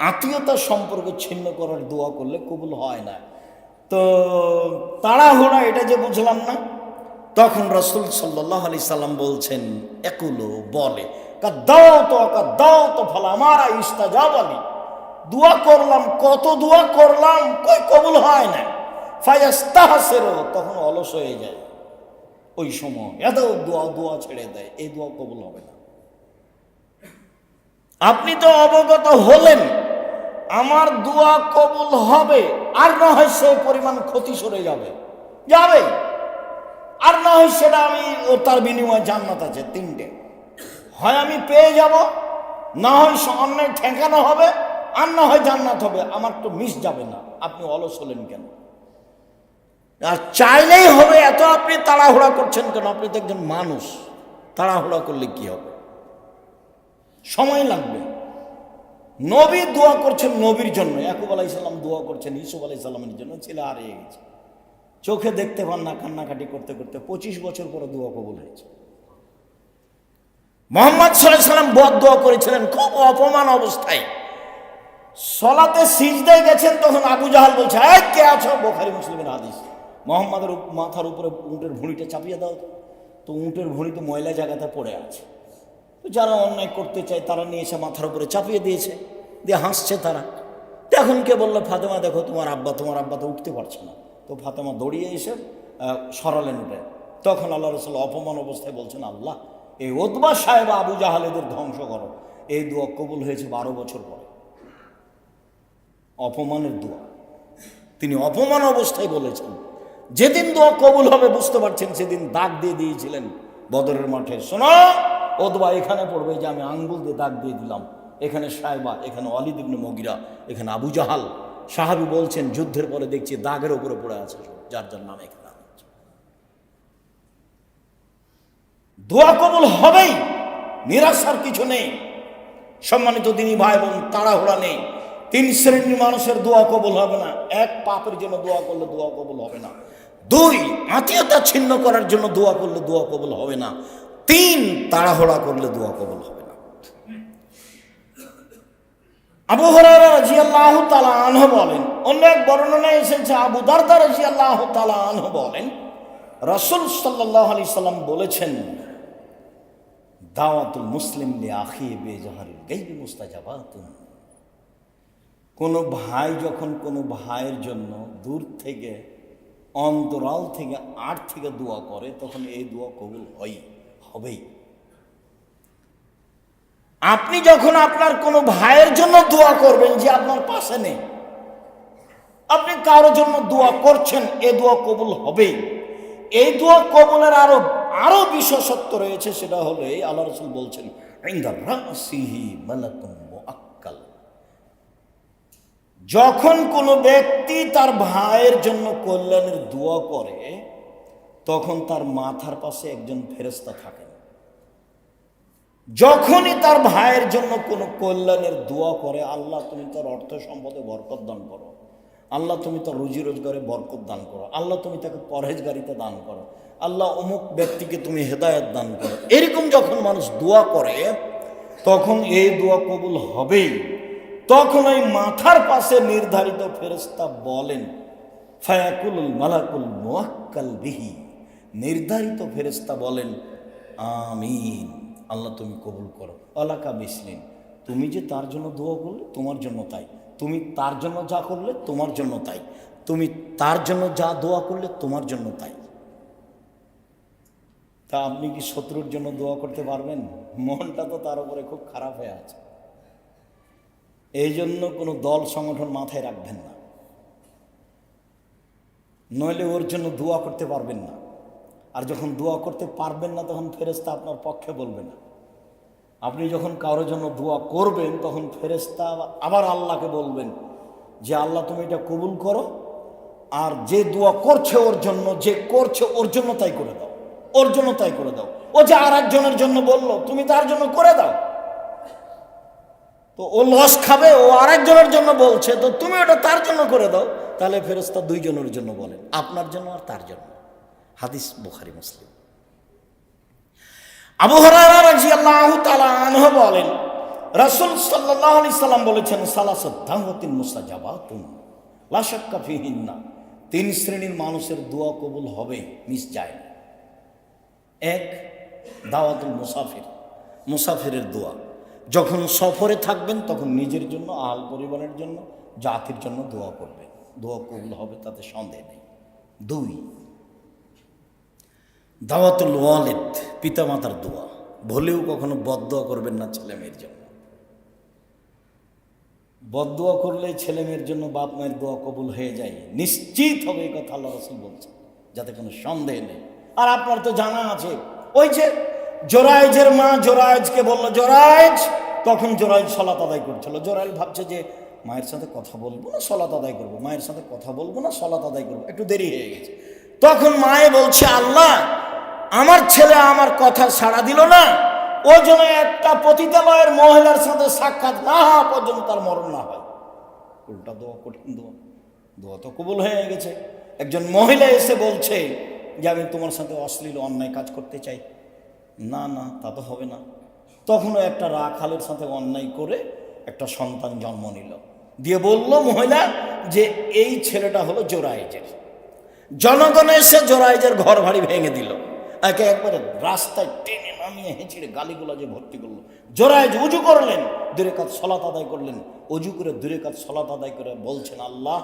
আত্মীয়তার সম্পর্ক ছিন্ন করার দোয়া করলে কবুল হয় না। তো তাড়াহুড়া এটা যে বুঝলাম না। তখন রাসূল সাল্লাল্লাহু আলাইহি সাল্লাম বলছেন, একুলো বলে, কাদাও তো ফালা আমারা ইস্তাজাব আলী, দোয়া করলাম, কত দোয়া করলাম, কই কবুল হয় না। ফায়াস্তাহসিরু, তখন অলস হয়ে যায়। ওই সময় এত দোয়া ছেড়ে দেয়, এই দোয়া কবুল হবে না। আপনি তো অবগত হলেন আমার দোয়া কবুল হবে, আর না হয় সেই পরিমাণ ক্ষতি সরে যাবে, আর না হয় সেটা আমি তার বিনিময়ে জান্নাত আছে 3টে, হয় আমি পেয়ে যাব, না হয় অন্যায় ঠেকানো হবে, আর না হয় জান্নাত হবে। আমার তো মিস যাবে না। আপনি অলস হলেন কেন? আর চাইলেই হবে, এত আপনি তাড়াহুড়া করছেন কেন? আপনি তো একজন মানুষ, তাড়াহুড়া করলে কি হবে? সময় লাগবে। নবী দোয়া করছেন নবীর জন্য, ইয়াকুব আলাইহিস সালাম দোয়া করছেন ইউসুফ আলাইহিস সালামের জন্য, ছেলে হারিয়ে গেছে, চোখে দেখতে পান না, কান্নাকাটি করতে করতে 25 বছর পরে দোয়া কবুল হয়েছে। মুহাম্মদ সাল্লাল্লাহু আলাইহি সাল্লাম বদদোয়া করেছিলেন খুব অপমান অবস্থায়, সলাতে সিজদায় গেছেন, তখন আবু জাহাল বলছে, এই কে আছো? বুখারী মুসলিমের হাদিস। মুহাম্মাদের মাথার উপরে উটের ভুঁড়িটা চাপিয়ে দাও। তো উটের ভুঁড়ি তো ময়লা জায়গাতে পড়ে আছে, তো যারা অন্যায় করতে চায় তারা নিয়ে এসে মাথার উপরে চাপিয়ে দিয়েছে, দিয়ে হাসছে তারা। তখন কে বললো, ফাতেমা দেখো তোমার আব্বা তো উঠতে পারছে না। তো ফাতেমা দৌড়িয়ে এসে সরালেন উঠে। তখন আল্লাহ রাসূল অপমান অবস্থায় বলছেন, আল্লাহ, এই উতবা সাহেব আবু জাহালেদের ধ্বংস করো। এই দোয়া কবুল হয়েছে 12 বছর পরে। অপমানের দোয়া তিনি অপমান অবস্থায় বলেছেন। যেদিন দোয়া কবুল হবে বুঝতে পারছেন, সেদিন দাগ দিয়ে দিয়েছিলেন বদরের মাঠে। শোনো, উতবা এখানে পড়বে, যে আমি আঙ্গুল দিয়ে দাগ দিয়ে দিলাম, এখানে সাহেবা, এখানে ওয়ালিদ ইবনে মুগিরা, এখানে আবু জাহাল। সাহাবী বলছেন, যুদ্ধের পরে দেখছি দাগের উপরে পড়ে আছে, যার যার নাম এখানে। দোয়া কবুল হবেই, নিরাশার কিছু নেই। সম্মানিত দিনী ভাই বোন, তাড়াহুড়া নেই। 3 শ্রেণীর মানুষের দোয়া কবুল হবে না। 1, পাপের জন্য দোয়া করলে দোয়া কবুল হবে না। 2, আত্মীয়তা ছিন্ন করার জন্য দোয়া করলে দোয়া কবুল হবে না। 3, তাড়াহুড়া করলে দোয়া কবুল হবে না। আবু হুরায়রা রাদিয়াল্লাহু তাআলা আনহু বলেন, অন্য এক বর্ণনায় এসেছে আবু দারদা রাদিয়াল্লাহু তাআলা আনহু বলেন, রাসূল সাল্লাল্লাহু আলাইহি সাল্লাম বলেছেন, দাওয়াতুল মুসলিম লি আখি বিজাহরিল গায়বি মুস্তাজাবাতুন। কোন ভাই যখন কোনো ভাইয়ের জন্য দূর থেকে, অন্তরাল থেকে, আড় থেকে দোয়া করে, তখন এই দোয়া কবুল হবেই। আপনি যখন আপনার কোনো ভাইয়ের জন্য দোয়া করবেন যে আপনার পাশে নেই, আপনি কারোর জন্য দোয়া করছেন, এই দোয়া কবুল হবেই। এই দোয়া কবুলের আরো বিশেষত্ব রয়েছে, সেটা হলো এই আল্লাহ রাসূল বলছেন, ইনদা রাসিহি মালাকুন মুআক্কাল। যখন কোনো ব্যক্তি তার ভাইয়ের জন্য কল্যাণের দোয়া করে, তখন তার মাথার পাশে একজন ফেরেশতা থাকেন। যখনই তার ভাইয়ের জন্য কোনো কল্যাণের দোয়া করে, আল্লাহ তুমি তার অর্থ সম্পদে বরকত দান করো, আল্লাহ তুমি তার রুজি রোজগারে বরকত দান করো, আল্লাহ তুমি তাকে পরহেজগারিতা দান করো, আল্লাহ অমুক ব্যক্তিকে তুমি হেদায়েত দান করো, এরকম যখন মানুষ দোয়া করে, তখন এই দোয়া কবুল হবেই। তখন ওই মাথার পাশে নির্ধারিত ফেরেশতা বলেন, ফায়াকুলুল মালাকুল মুআক্কাল বিহি, নির্ধারিত ফেরেশতা বলেন, আমিন, আল্লাহ তুমি কবুল করো। আলাকা বিসলিন, তুমি যে তার জন্য দোয়া করলে তোমার জন্য তাই, তুমি তার জন্য যা করলে তোমার জন্য তাই, তুমি তার জন্য যা দোয়া করলে তোমার জন্য তাই। তা আপনি কি শত্রুর জন্য দোয়া করতে পারবেন? মনটা তো তার উপরে খুব খারাপ হয়ে আছে। এই জন্য কোনো দল সংগঠন মাথায় রাখবেন না, নইলে ওর জন্য দোয়া করতে পারবেন না। আর যখন দোয়া করতে পারবেন না তখন ফেরেশতা আপনার পক্ষে বলবে না। আপনি যখন কারোর জন্য দোয়া করবেন তখন ফেরেশতা আবার আল্লাহকে বলবেন যে আল্লাহ তুমি এটা কবুল করো, আর যে দোয়া করছে ওর জন্য, যে করছে ওর জন্য তাই করে দাও, ওর জন্য তাই করে দাও। ও যে আর একজনের জন্য বললো তুমি তার জন্য করে দাও, তো ও লস খাবে, ও আরেকজনের জন্য বলছে, তো তুমি ওটা তার জন্য করে দাও। তাহলে ফেরেশতা দুইজনের জন্য বলেন, আপনার জন্য আর তার জন্য। হাদিস বুখারী মুসলিম। আবু হুরায়রা রাদিয়াল্লাহু তাআলা আনহু বলেন, রাসূল সাল্লাল্লাহু আলাইহি সাল্লাম বলেছেন, সালাসাত দাওয়াতিন মুস্তাজাবাতুন লা শাক্কা ফিহিন্না, তিন শ্রেণীর মানুষের দোয়া কবুল হবে, মিস যায় না। এক, দাওয়াতুল মুসাফির, মুসাফিরের দোয়া। যখন সফরে থাকবেন তখন নিজের জন্য, আহল পরিবারের জন্য, জাতির জন্য দোয়া করবেন, দোয়া কবুল হবে, তাতে সন্দেহ নেই। দুই, দাওয়াতুল ওয়ালিদ, পিতামাতার দোয়া। ভুলেও কখনো বদদোয়া করবেন না ছেলে মেয়ের জন্য। বদদোয়া করলে ছেলে মেয়ের জন্য বাপ মায়ের দোয়া কবুল হয়ে যায়, নিশ্চিত হবে, এই কথা আল্লাহ রাসূল বলছেন, যাতে কোনো সন্দেহ নেই। আর আপনার তো জানা আছে, ওই যে জোরায়েজের মা জোরায়েজকে বলল জোরায়েজ, তখন জোরায়েজ সালাত আদায় করছিল। জোরায়েজ ভাবছে যে মায়ের সাথে কথা বলবো না সালাত আদায় করবো, মায়ের সাথে কথা বলবো না সালাত আদায় করবো, একটু দেরি হয়ে গেছে। তখন মায়ে বলছে, আল্লাহ আমার ছেলে আমার কথা সাড়া দিল না, ও যেন একটা পতিতালয়ের মহিলার সাথে সাক্ষাৎ না হওয়া পর্যন্ত তার মরণ না হয়। উল্টা দোয়া, কঠিন দোয়া, দোয়া তো কবুল হয়ে গেছে। একজন মহিলা এসে বলছে যে আমি তোমার সাথে অশ্লীল অন্যায় কাজ করতে চাই। না না, তা তো হবে না। তখনও একটা রাখালের সাথে অন্যায় করে একটা সন্তান জন্ম নিল, দিয়ে বলল মহিলা যে এই ছেলেটা হলো জোরায়েজের। জনগণ এসে জোরায়েজের ঘর বাড়ি ভেঙে দিল, একে একবারে রাস্তায় টেনে নামিয়ে হেঁচড়ে গালিগুলা যে ভর্তি করলো। জোরায়েজ উজু করলেন, 2 রাকাত সালাত আদায় করলেন, উজু করে 2 রাকাত সালাত আদায় করে বলছেন, আল্লাহ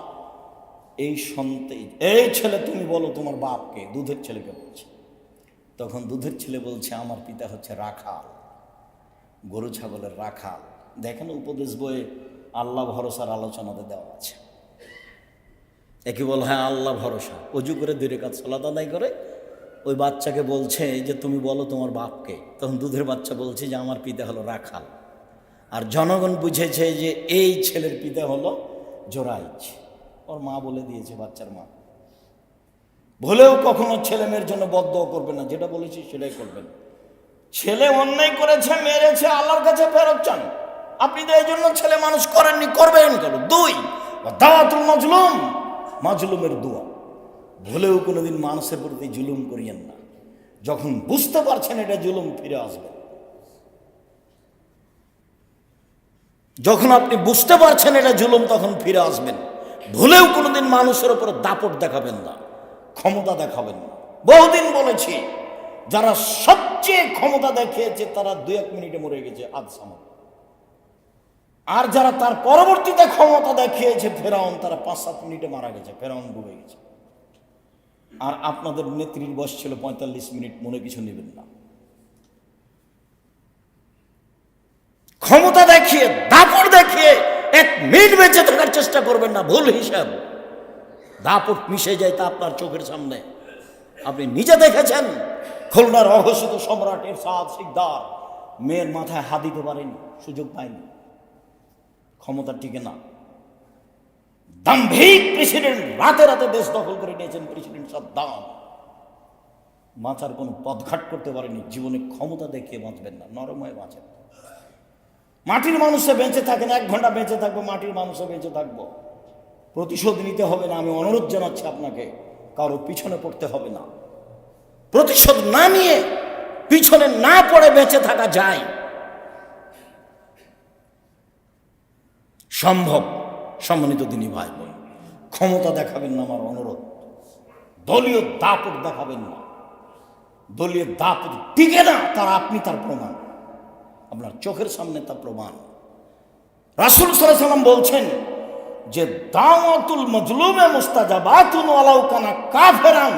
এই ছেলে তুমি বলো তোমার বাপকে, দুধের ছেলেকে বলছে। তখন দুধের ছেলে বলছে আমার পিতা হচ্ছে রাখাল, গরু ছাগলের রাখাল। দেখেন উপদেশ বইয়ে আল্লাহ ভরসার আলোচনাতে দেওয়া আছে। একে বল, হ্যাঁ আল্লাহ ভরসা। অজু করে 2 রাকাত সালাত আদায় করে ওই বাচ্চাকে বলছে যে তুমি বলো তোমার বাপকে। তখন দুধের বাচ্চা বলছে যে আমার পিতা হলো রাখাল। আর জনগণ বুঝেছে যে এই ছেলের পিতা হলো জোরায়েজ। ওর মা বলে দিয়েছে, বাচ্চার মা। ভুলেও কখনো ছেলে মেয়ের জন্য বদদোয়া করবেন না, যেটা বলেছি সেটাই করবেন। ছেলে অন্যায় করেছে, মেরেছে, আল্লাহর কাছে ফেরত চান। আপনি তো এই জন্য ছেলে মানুষ করেননি, করবেন কেন? 2, দাওয়াতুল মাজলুম, মাজলুমের দোয়া। ভুলেও কোনোদিন মানুষের প্রতি জুলুম করিয়েন না। যখন বুঝতে পারছেন এটা জুলুম, ফিরে আসবেন। যখন আপনি বুঝতে পারছেন এটা জুলুম, তখন ফিরে আসবেন। ভুলেও কোনোদিন মানুষের উপর দাপট দেখাবেন না, ক্ষমতা দেখাবেন না। বহুদিন বলেছি, যারা সবচেয়ে ক্ষমতা দেখিয়েছে তারা 2-1 মিনিটে মরে গেছে, আদসামা। আর যারা তার পরবর্তীতে ক্ষমতা দেখিয়েছে ফেরাউন, তারা 5-7 মিনিটে মারা গেছে, ফেরাউন ডুবে গেছে। আর আপনাদের নেত্রীর বয়স ছিল 45 মিনিট, মনে কিছু নেবেন না। ক্ষমতা দেখিয়ে, দাপট দেখিয়ে 1 মিনিট বেঁচে থাকার চেষ্টা করবেন না, ভুল হিসাব। দাপট মিশে যায় তা আপনার চোখের সামনে, আপনি নিজে দেখেছেন। খুলনার অঘোষিত সম্রাট এরশাদ শিকদার মেয়ের মাথায় হাত দিতে পারেনি, সুযোগ পায়নি, ক্ষমতা টিকে না। দাম্ভিক প্রেসিডেন্ট রাতে রাতে দেশ দখল করে নিয়েছেন প্রেসিডেন্ট সাদ্দাম, বাঁচার কোনো পথঘাট করতে পারেনি। জীবনে ক্ষমতা দেখিয়ে বাঁচবেন না, নরম হয়ে বাঁচেন। মাটির মানুষে বেঁচে থাকেন, 1 ঘন্টা বেঁচে থাকবো, মাটির মানুষে বেঁচে থাকবো। প্রতিশোধ নিতে হবে না, আমি অনুরোধ জানাচ্ছি আপনাকে, কারো পিছনে পড়তে হবে না। প্রতিশোধ না নিয়ে, পিছনে না পড়ে বেঁচে থাকা যায়, সম্ভব। সম্মানিত দিনী ভাই বোন, ক্ষমতা দেখাবেন না, আমার অনুরোধ। দলীয় দাপট দেখাবেন না। দলীয় দাপট টিকে না, তার আপনি তার প্রমাণ, আপনার চোখের সামনে তা প্রমাণ। রাসূল সাল্লাল্লাহু আলাইহি ওয়াসাল্লাম বলছেন যে দাওয়াতুল মাজলুমে মুস্তাজাবাতুন ওয়ালাউ কানা কাফিরান,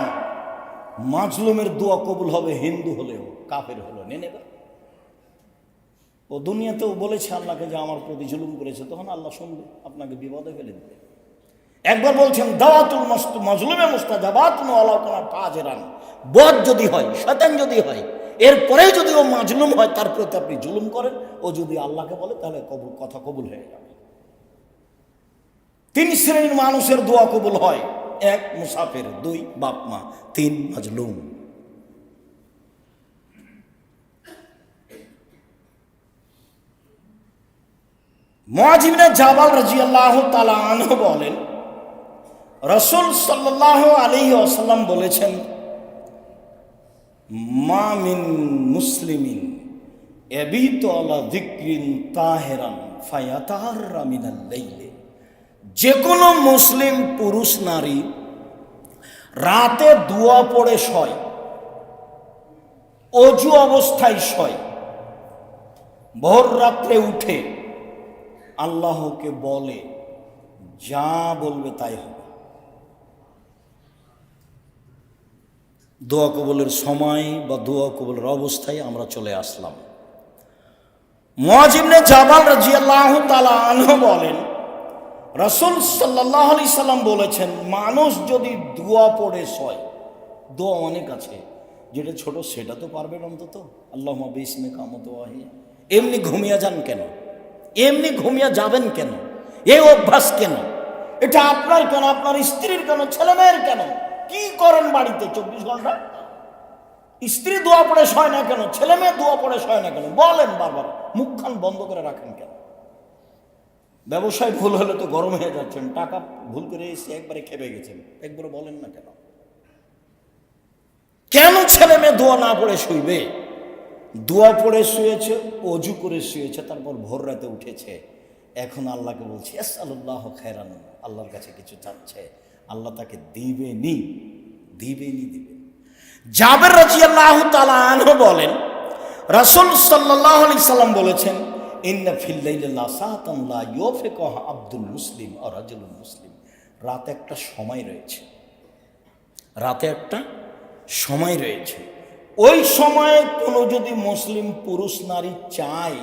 মাজলুমের দোয়া কবুল হবে হিন্দু হলেও, কাফের হলেও। নেবে ও দুনিয়াতেও বলেছে আল্লাহকে যে আমার প্রতি জুলুম করেছে, তখন আল্লাহ শুনবে, আপনাকে বিপদে ফেলে দেবে। একবার বলছেন দাওয়াতুল মাজলুমে মুস্তাজাবাতুন ওয়ালাউ কানা ফাজিরান, বদ যদি হয়, শয়তান যদি হয়, এরপরে যদি ও মাজলুম হয়, তার প্রতি আপনি জুলুম করেন, ও যদি আল্লাহকে বলে তাহলে কথা কবুল হয়ে যাবে। 3 শ্রেণীর মানুষের দোয়া কবুল হয়: 1 মুসাফির, 2 বাপ মা, 3 মাজলুম। মুআয ইবনে জাবাল রাদিয়াল্লাহু তাআলা আনহু বলেন, রাসূল সাল্লাল্লাহু আলাইহি ওয়াসাল্লাম বলেছেন, মা মিন মুসলিমিন ইয়াবিতু আলা যিকরিন তাহিরান ফায়াতাহাররা মিনাল লাইলি। যে কোনো মুসলিম পুরুষ নারী রাতে দোয়া পড়ে শয়, অজু অবস্থায় শয়, ভোর রাত্রে উঠে আল্লাহকে বলে, যা বলবে তাই হবে। দোয়া কবুলের সময় বা দোয়া কবুলের অবস্থায় আমরা চলে আসলাম। মুআয ইবনে জাবাল রাদিয়াল্লাহু তাআলা আনহু বলেন, রাসূল সাল্লাল্লাহু আলাইহি সাল্লাম বলেছেন, মানুষ যদি দোয়া পড়ে শয়, দোয়া অনেক আছে, যেটা ছোট সেটা তো পারবেন অন্তত, আল্লাহুম্মা বিসমিকা আমুতু ওয়া আহইয়া। এমনি ঘুমিয়ে যান কেন? এমনি ঘুমিয়ে যাবেন কেন? এই অভ্যাস কেন? এটা আপনার কেন, আপনার স্ত্রীর কেন, ছেলে মেয়ের কেন? কি করেন বাড়িতে 24 ঘন্টা? স্ত্রী দোয়া পড়ে শয় না কেন? ছেলে মেয়ে দোয়া পড়ে শয় না কেন? বলেন বারবার, মুখখান বন্ধ করে রাখেন কেন? ব্যবসায় ভুল হলে তো গরম হয়ে যাচ্ছেন, টাকা ভুল করে এসে একবারে খেপে গেছেন, একবারে বলেন না কেন? কেন ছেলে মেয়ে দোয়া না পড়ে শুইবে? দোয়া পড়ে শুয়েছে, অজু করে শুয়েছে, তারপর ভোর রাতে উঠেছে, এখন আল্লাহকে বলছে আসআলুল্লাহ খায়রান, আল্লাহর কাছে কিছু চাচ্ছে, আল্লাহ তাকে দিবেনি, দিবেনি, দিবেন। জাবের রাদিয়াল্লাহু তাআলা আনহু বলেন, রাসূল সাল্লাল্লাহু আলাইহি সাল্লাম বলেছেন, ইন্না ফিল লাইলি লাসাতান লা ইউফিকুহা আব্দুল মুসলিম আর রাজুলুল মুসলিম। রাতে একটা সময় রয়েছে, রাতে একটা সময় রয়েছে, ওই সময়ে কোনো যদি মুসলিম পুরুষ নারী চায়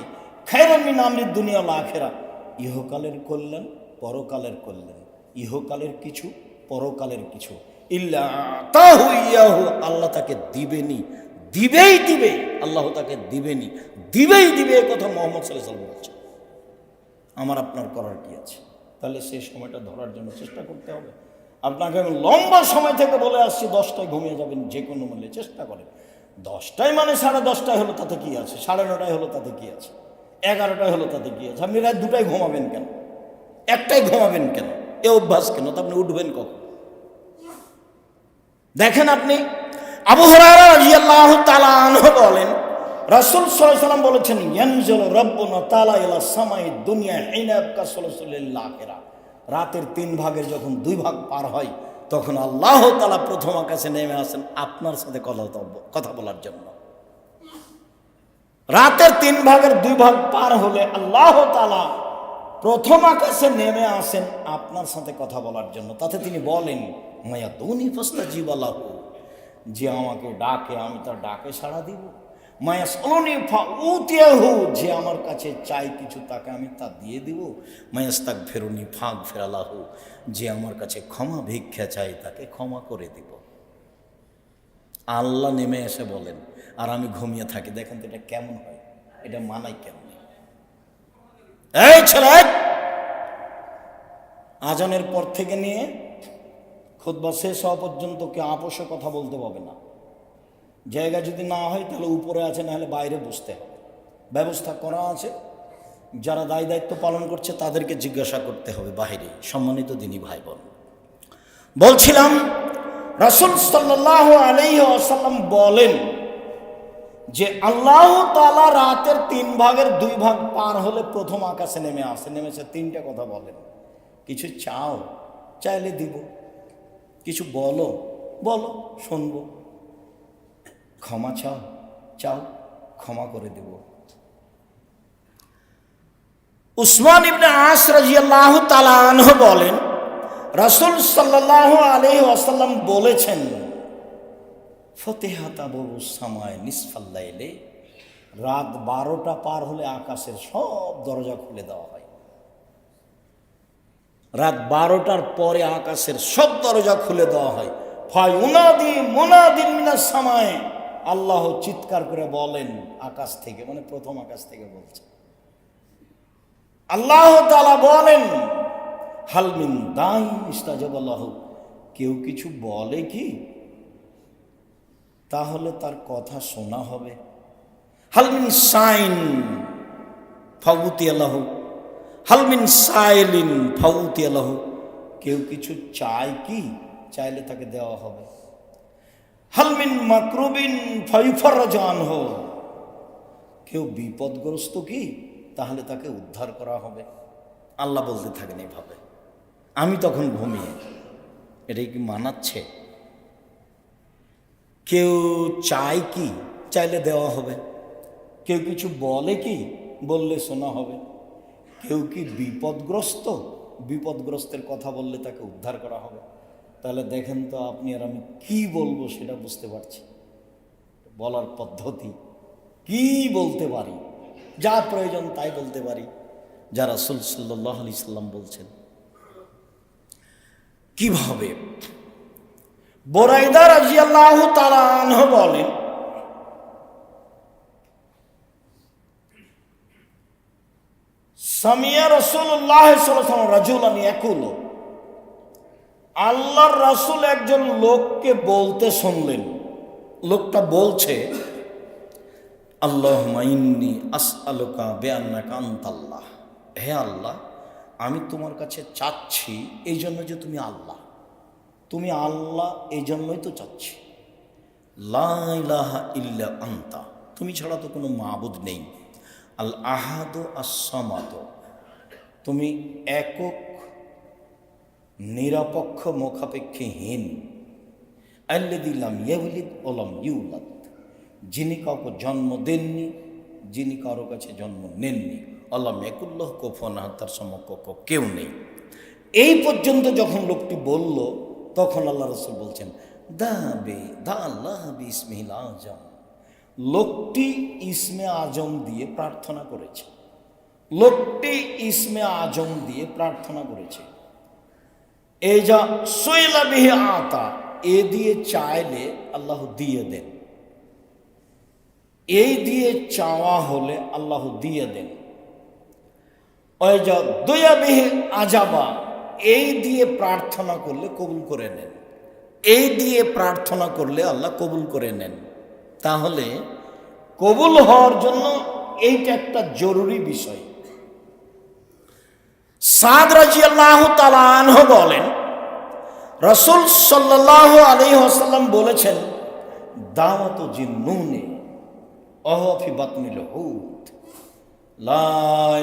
খায়রান মিন আমরিদ দুনিয়া ওয়াল আখিরা, ইহকালের কল্যাণ, পরকালের কল্যাণ, ইহকালের কিছু, পরকালের কিছু, ইল্লা আতাহু ইয়াহু, আল্লাহ তাকে দিবেনি, দিবেই দিবে, আল্লাহ তাকে দিবেনি, দিবেই দিবে। এই কথা মুহাম্মদ সাল্লাল্লাহু আলাইহি ওয়াসাল্লাম বলছেন। আমার আপনার করার কি আছে? তাহলে সেই সময়টা ধরার জন্য চেষ্টা করতে হবে। আপনাকে আমি লম্বা সময় থেকে বলে আসছি 10টায় ঘুমিয়ে যাবেন, যে কোনো মূল্যে চেষ্টা করেন। 10টায় মানে 10:30 হলো তাতে কি আছে, 9:30 হলো তাতে কি আছে, 11টায় হলো তাতে কি আছে? আপনি রাত 2টায় ঘুমাবেন কেন? 1টায় ঘুমাবেন কেন? এ অভ্যাস কেন? তো আপনি উঠবেন কখন? দেখেন, আপনি আবু হুরায়রা রাদিয়াল্লাহু তাআলা আনহু বলেন, রাসূল সাল্লাল্লাহু আলাইহি ওয়াসাল্লাম বলেছেন, ইয়ানজিলু রাব্বুনা তাআলা ইলা সামাই দুনিয়া হিনা ইয়াবকা সুলুসুল আখিরা। রাতের 3 ভাগের যখন 2 ভাগ পার হয়, তখন আল্লাহ তাআলা প্রথম আকাশে নেমে আসেন আপনার সাথে কথা বলার জন্য। রাতের 3 ভাগের 2 ভাগ পার হলে আল্লাহ তাআলা প্রথম আকাশে নেমে আসেন আপনার সাথে কথা বলার জন্য। তাতে তিনি বলেন, মায়া দুনি ফাস্তাজিব লাহু, যে আমাকে ডাকে আমি তার ডাকে সাড়া দিব। মায়া সালুনি ফাউতিয়াহু, যে আমার কাছে চাই কিছু তাকে আমি তা দিয়ে দিব। মায়াস্তাগফিরুনি ফাগফির লাহু, যে আমার কাছে ক্ষমা ভিক্ষা চাই তাকে ক্ষমা করে দিব। আল্লাহ নেমে এসে বলেন, আর আমি ঘুমিয়ে থাকি। দেখেন তো এটা কেমন হয়? এটা মানাই কেমন? এই ছেলে, আজানের পর থেকে নিয়ে খুতবা শেষ হওয়া পর্যন্ত কে আপোষে কথা বলতে পারবে না। জায়গা যদি না হয় তাহলে উপরে আছে, না হলে বাইরে বসতে হবে। ব্যবস্থা করা আছে, যারা দায় দায়িত্ব পালন করছে তাদেরকে জিজ্ঞাসা করতে হবে বাইরে। সম্মানিত দিনী ভাই বোন, বলছিলাম রাসূল সাল্লাল্লাহু আলাইহি ওয়াসাল্লাম বলেন যে আল্লাহ তাআলা রাতের 3 ভাগের 2 ভাগ পার হলে প্রথম আকাশে নেমে আসে। নেমেছে 3টা কথা বলেন, কিছু চাও, চাইলে দিব, কিছু বলো, বলো, শুনবো, ক্ষমা চাও, চাও, ক্ষমা করে দেব। উসমান ইবনে আস রাদিয়াল্লাহু তাআলা আনহু বলেন, রাসূল সাল্লাল্লাহু আলাইহি ওয়াসাল্লাম বলেছেন, ফতিহাত আবওয়াবুস সামায়ে নিসফাল লাইলে, রাত 12টা পার হলে আকাশের সব দরজা খুলে দেওয়া হয়। রাত 12টার পরে আকাশের সব দরজা খুলে দেওয়া হয়। ফায়ুনাদি মুনাদিন মিনাস সামায়ে, আল্লাহ চিৎকার করে বলেন আকাশ থেকে, মানে প্রথম আকাশ থেকে বলছে। আল্লাহ তাআলা বলেন হাল মিন দাইন ইস্তাজাবা লাহু, কেউ কিছু বলে কি তাহলে তার কথা শোনা হবে। হাল মিন সাইন ফাউতিয়া লাহু, হাল মিন সাইলিন ফাউতিয়া লাহু, কেউ কিছু চায় কি, চাইলে তাকে দেওয়া হবে। হাল মিন মাকরুবিন ফায়ুফাররাজু আনহু, কেউ বিপদগ্রস্ত কি, তাহলে তাকে উদ্ধার করা হবে। আল্লাহ বলতে থাকেন এইভাবে, আমি তখন ঘুমিয়ে। এটাই কি মানাচ্ছে? কেউ চায় কি, চাইলে দেওয়া হবে। কেউ কিছু বলে কি, বললে শোনা হবে। কেউ কি বিপদগ্রস্ত, বিপদগ্রস্তের কথা বললে তাকে উদ্ধার করা হবে। তাহলে দেখেন তো আপনি আর আমি কি বলবো সেটা বুঝতে পারছি। বলার পদ্ধতি কি বলতে পারি, যা প্রয়োজন তাই বলতে পারি, যা রাসূল সাল্লাল্লাহু আলাইহি সাল্লাম বলছেন। কিভাবে? বুরাইদা রাদিয়াল্লাহু তাআলা আনহু বলেন, সামিয়া রাসূলুল্লাহ সাল্লাল্লাহু আলাইহি ওয়াসাল্লাম রাজুলান ইয়াকুলু, আল্লাহর রাসূল একজন লোককে বলতে শুনলেন। লোকটা বলছে, আল্লাহুম্মা ইন্নী আসআলুকা বিআন্নাকা আনতাল্লাহ, হে আল্লাহ, আমি তোমার কাছে চাচ্ছি এই জন্য যে তুমি আল্লাহ, তুমি আল্লাহ, এই জন্যই তো চাচ্ছি। লা ইলাহা ইল্লা আনতা, তুমি ছাড়া তো কোনো মাবুদ নেই। আল আহাদু আস-সামাদ, তুমি একক নিরপেক্ষ মুখাপেক্ষীহীন। আল্লাযী লাম ইয়ালিদ ওয়া লাম ইউলাদ, যিনি কাউকে জন্ম দেননি, যিনি কারো কাছে জন্ম নেননি। আল্লাহ ইয়াকুল্লাহু কুফুয়ান আহাদ, তার সমকক্ষ কেউ নেই। এই পর্যন্ত যখন লোকটি বলল, তখন আল্লাহ রাসূল বলছেন দা আল্লাহ বিসমিহিল আজম, লোকটি ইসমে আজম দিয়ে প্রার্থনা করেছে। লোকটি ইসমে আজম দিয়ে প্রার্থনা করেছে। এই যা সুইলা বিহি আতা, এ দিয়ে চাইলে আল্লাহ দিয়ে দেন, এই দিয়ে চাওয়া হলে আল্লাহ দিয়ে দেন। ওই যা দুয়া বিহি আজাবা, এই দিয়ে প্রার্থনা করলে কবুল করে নেন, এই দিয়ে প্রার্থনা করলে আল্লাহ কবুল করে নেন। তাহলে কবুল হওয়ার জন্য এইটা একটা জরুরি বিষয়। সাদ রাদিয়াল্লাহু তাআলা আনহু বলেন, রাসূল সাল্লাল্লাহু আলাইহি ওয়াসাল্লাম বলেছেন, দাওয়াতু জিন্নুনে ওয়া ফি বাতনিল হুত, লা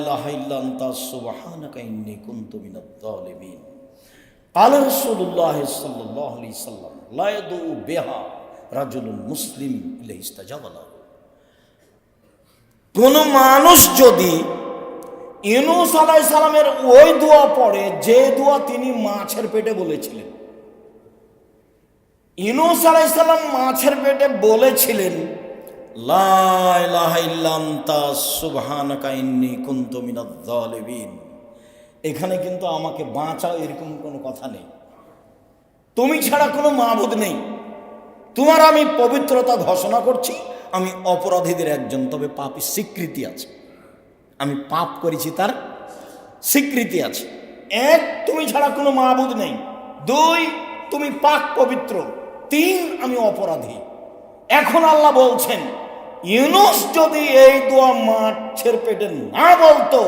ইলাহা ইল্লা আনতা সুবহানাকা ইন্নী কুনতু মিনাজ জালিমিন। ক্বালা রাসূলুল্লাহ সাল্লাল্লাহু আলাইহি ওয়াসাল্লাম, লা ইয়াদু বিহা রাজুলুন মুসলিম ইল্লা ইস্তাজাবা লাহু। কোন মানুষ যদি ইউনূস আলাইহিস সালামের ওই দোয়া পড়ে, যে দোয়া তিনি মাছের পেটে বলেছিলেন। ইউনূস আলাইহিস সালাম মাছের পেটে বলেছিলেন, লা ইলাহা ইল্লা আনতা সুবহানাকা ইন্নী কুনতু মিনাজ জালিমিন। এখানে কিন্তু আমাকে বাঁচাও এরকম কোনো কথা নেই, তুমি ছাড়া কোনো মাবুদ নেই, তোমার আমি পবিত্রতা ঘোষণা করছি, আমি অপরাধীদের একজন, তবে পাপী স্বীকৃতি আছে, আমি পাপ করেছি তার স্বীকৃতি আছে। এক, তুমি ছাড়া কোনো মাবুদ নেই। দুই, তুমি পাক পবিত্র। তিন, আমি অপরাধী। এখন আল্লাহ বলছেন, ইউনূস যদি এই দোয়া মাছের পেটে না বলতো,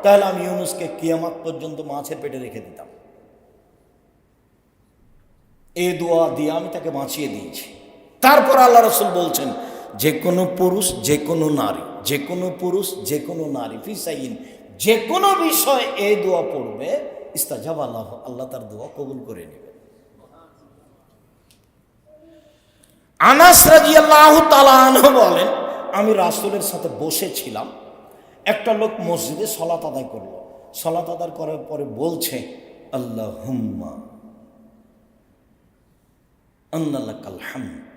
তাহলে আমি ইউনূসকে কিয়ামত পর্যন্ত মাছের পেটে রেখে দিতাম। এই দোয়া দিয়ে আমি তাকে বাঁচিয়ে দিয়েছি। তারপর আল্লাহ রাসূল বলছেন, যে কোনো পুরুষ, যে কোনো নারী, যে কোনো পুরুষ, যে কোনো নারী, ফিসাইন, যে কোনো বিষয় এই দোয়া পড়বে, ইস্তাজাবা লাহু, আল্লাহ তার দোয়া কবুল করে নেবে। আনাস রাদিয়াল্লাহু তাআলা আনহু বলেন, আমি রাসূলের সাথে বসেছিলাম, একটা লোক মসজিদে সালাত আদায় করলো। সালাত আদায় করার পরে বলছে, আল্লাহুম্মা আন্না লাকাল হামদ,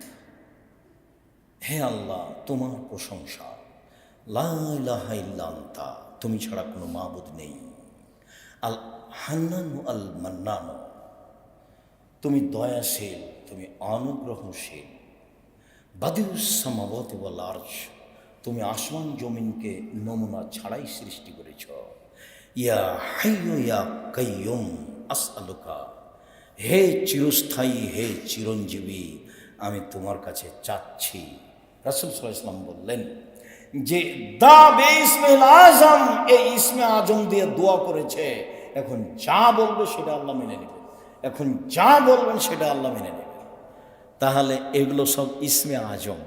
হে আল্লাহ তোমার প্রশংসা, লা ইলাহা ইল্লা আনতা, তুমি ছাড়া কোনো মাবুদ নেই। আল হান্নান আল মান্নান, তুমি দয়াশীল, তুমি অনুগ্রহশীল। বাদিউস সামাওয়াতি ওয়াল আরশ, তুমি আসমান জমিনকে নমুনা ছাড়াই সৃষ্টি করেছ। ইয়া হাইয়ু ইয়া কাইয়ুম আসআলুকা, হে চিরস্থায়ী, হে চিরঞ্জীবী, আমি তোমার কাছে চাচ্ছি। রাসূল সাল্লাল্লাহু আলাইহি ওয়াসাল্লাম বললেন যে দা বিসমিল আজম, এই ইসমে আজম দিয়ে দোয়া করেছে, এখন যা বলবে সেটা আল্লাহ মেনে নেবে, এখন যা বলবেন সেটা আল্লাহ মেনে নেবে। তাহলে এগুলো সব ইসমে আজম,